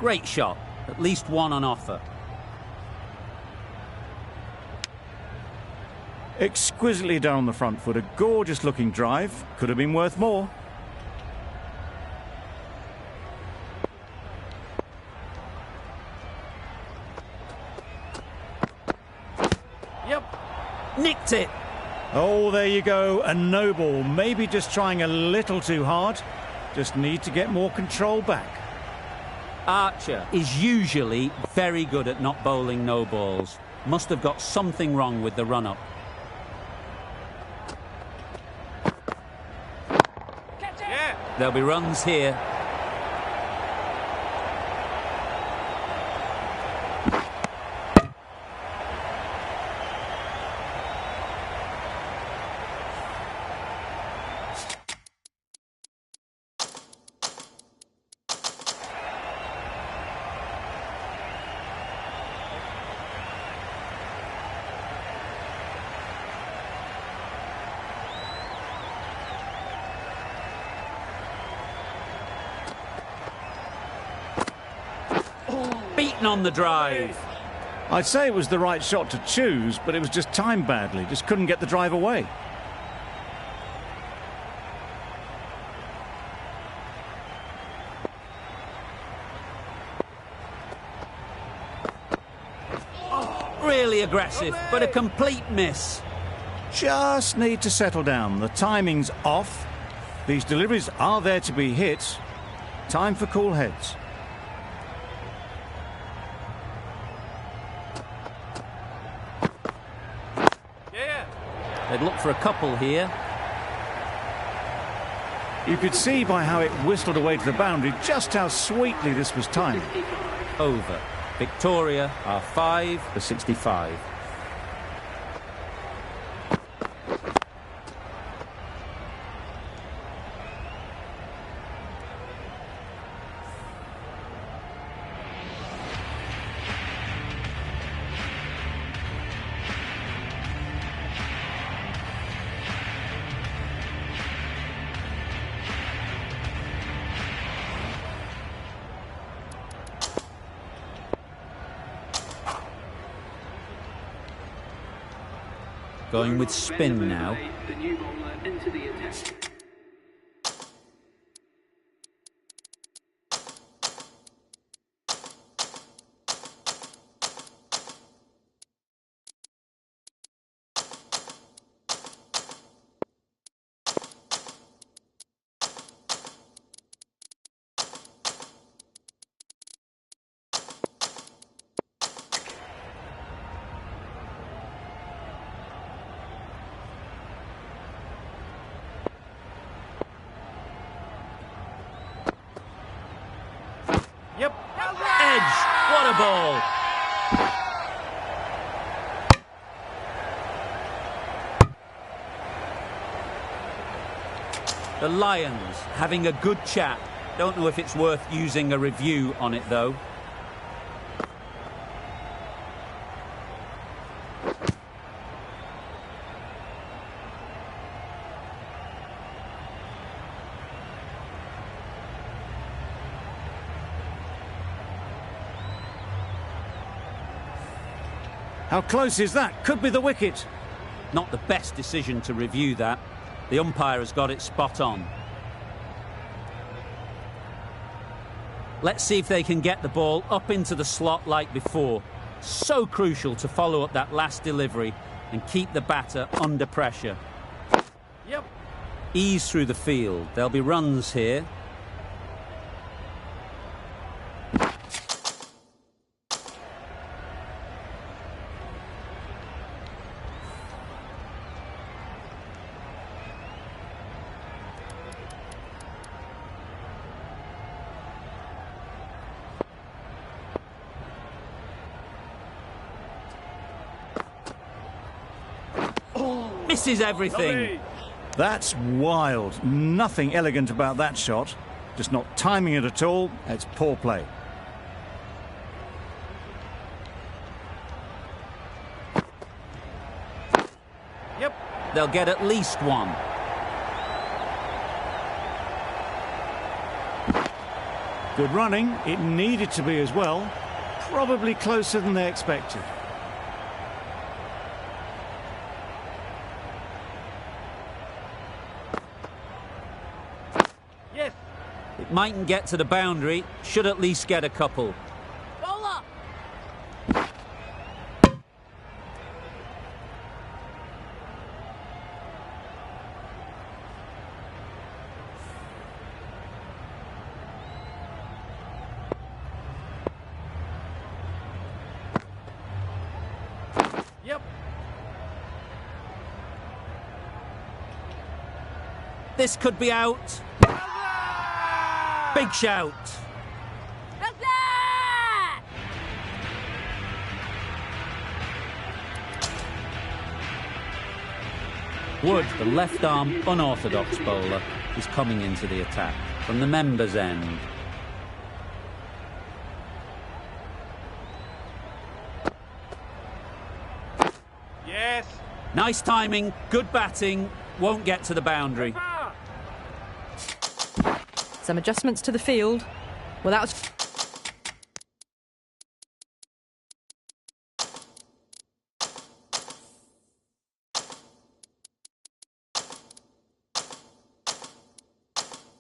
Great shot. At least one on offer. Exquisitely done on the front foot. A gorgeous looking drive. Could have been worth more. Yep. Nicked it. Oh, there you go. A no ball. Maybe just trying a little too hard. Just need to get more control back. Archer is usually very good at not bowling no balls. Must have got something wrong with the run-up. Yeah. There'll be runs here. Beaten on the drive. I'd say it was the right shot to choose, but it was just timed badly. Just couldn't get the drive away. Really aggressive, but a complete miss. Just need to settle down. The timing's off. These deliveries are there to be hit. Time for cool heads. They'd look for a couple here. You could see by how it whistled away to the boundary just how sweetly this was timed. Over. Victoria are 5 for 65. Going with spin now. The new bowler into the attack. Yep. Edge. What a ball. The Lions having a good chat. Don't know if it's worth using a review on it, though. How close is that? Could be the wicket. Not the best decision to review that. The umpire has got it spot on. Let's see if they can get the ball up into the slot like before. So crucial to follow up that last delivery and keep the batter under pressure. Yep. Ease through the field. There'll be runs here. Misses everything. Lovely. That's wild. Nothing elegant about that shot. Just not timing it at all. It's poor play. Yep. They'll get at least one. Good running. It needed to be as well. Probably closer than they expected. Yes. It mightn't get to the boundary. Should at least get a couple. Bowler. Yep. This could be out. Big shout. Wood, the left-arm unorthodox bowler, is coming into the attack from the members' end. Yes. Nice timing, good batting, won't get to the boundary. Some adjustments to the field. Well, that was...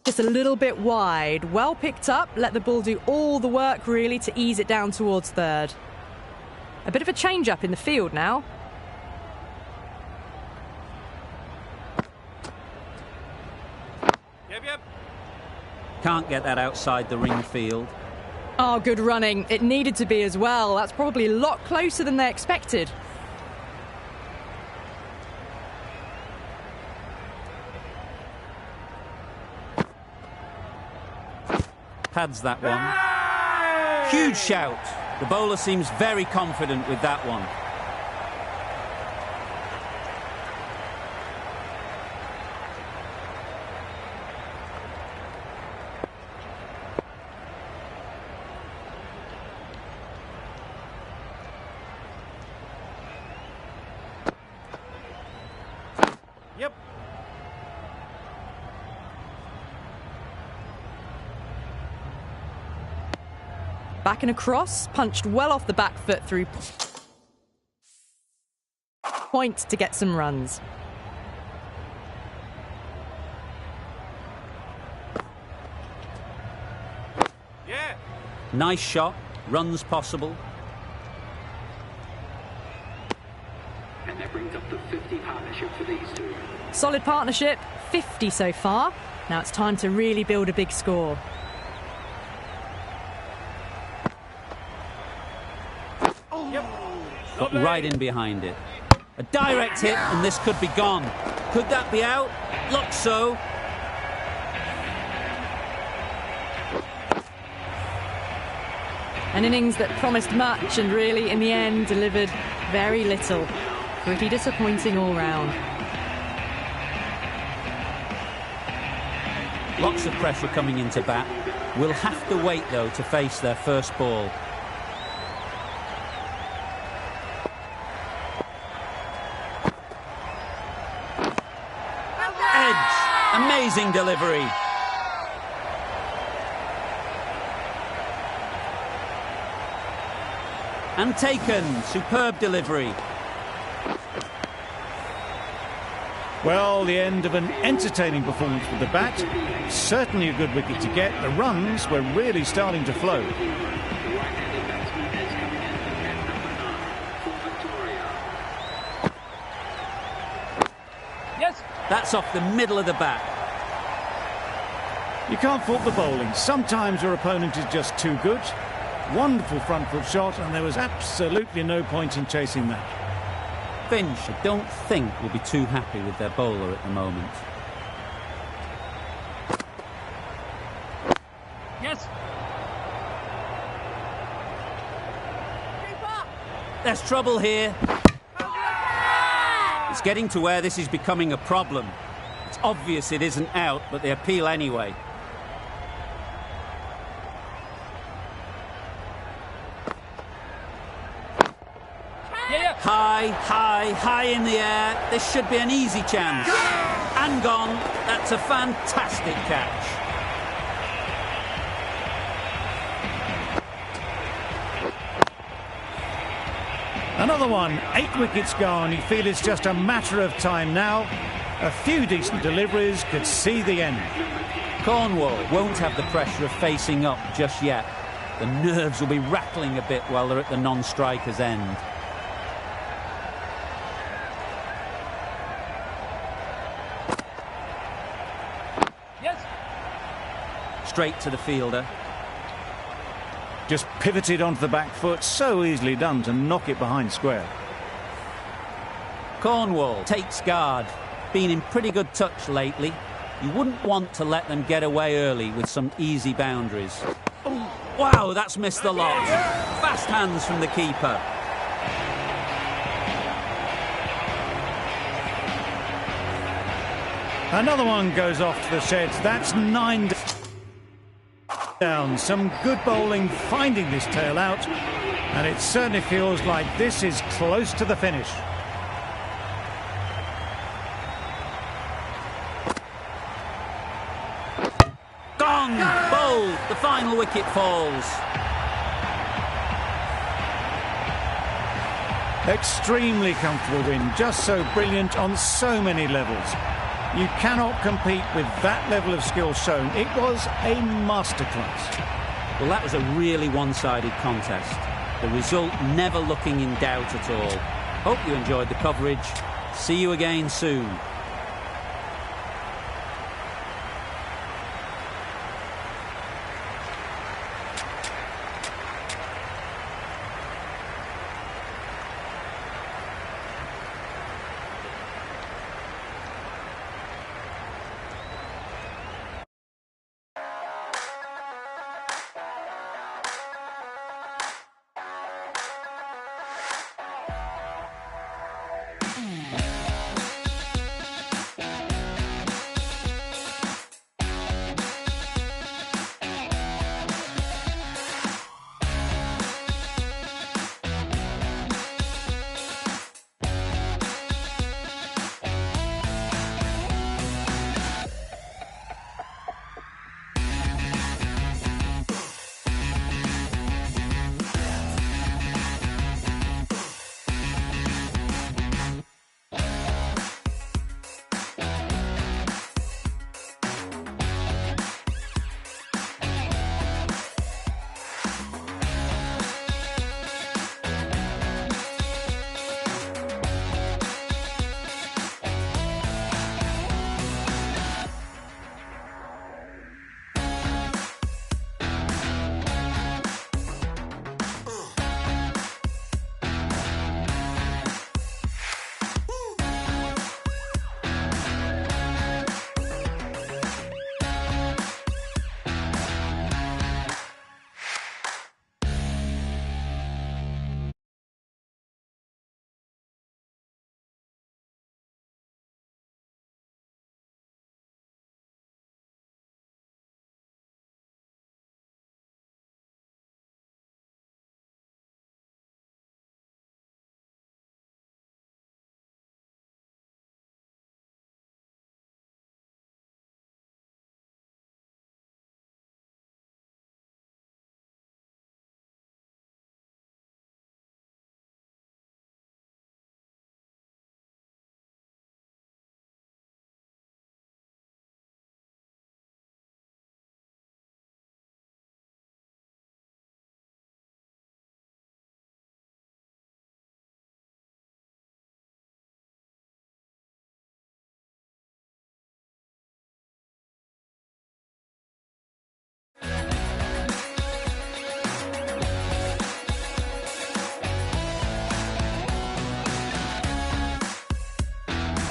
just a little bit wide. Well picked up. Let the ball do all the work, really, to ease it down towards third. A bit of a change-up in the field now. Yep. Can't get that outside the ring field. Oh, good running. It needed to be as well. That's probably a lot closer than they expected. Pads that one. Huge shout. The bowler seems very confident with that one. Yep. Back and across, punched well off the back foot through point to get some runs. Yeah. Nice shot, runs possible. And that brings up the 50 partnership for these two. Solid partnership, 50 so far. Now it's time to really build a big score. Got right in behind it. A direct hit and this could be gone. Could that be out? Looks so. An innings that promised much and really, in the end, delivered very little. Pretty disappointing all round. Lots of pressure coming into bat. Will have to wait, though, to face their first ball. Edge. Amazing delivery. And taken. Superb delivery. Well, the end of an entertaining performance with the bat. Certainly a good wicket to get. The runs were really starting to flow. Right-handed batsman is coming in at number 9 for Victoria. Yes. That's off the middle of the bat. You can't fault the bowling. Sometimes your opponent is just too good. Wonderful front foot shot, and there was absolutely no point in chasing that. Finch, I don't think, will be too happy with their bowler at the moment. Yes. There's trouble here. It's getting to where this is becoming a problem. It's obvious it isn't out, but they appeal anyway. High in the air. This should be an easy chance. And gone. That's a fantastic catch. Another one, 8 wickets gone. You feel it's just a matter of time now. A few decent deliveries could see the end. Cornwall won't have the pressure of facing up just yet. The nerves will be rattling a bit while they're at the non-striker's end. Straight to the fielder. Just pivoted onto the back foot, so easily done to knock it behind square. Cornwall takes guard. Been in pretty good touch lately. You wouldn't want to let them get away early with some easy boundaries. Oh, wow, that's missed the lot. Fast hands from the keeper. Another one goes off to the sheds. That's 9 down. Some good bowling finding this tail out, and it certainly feels like this is close to the finish. Gone! Bowled! The final wicket falls. Extremely comfortable win, just so brilliant on so many levels. You cannot compete with that level of skill shown. It was a masterclass. Well, that was a really one-sided contest. The result never looking in doubt at all. Hope you enjoyed the coverage. See you again soon.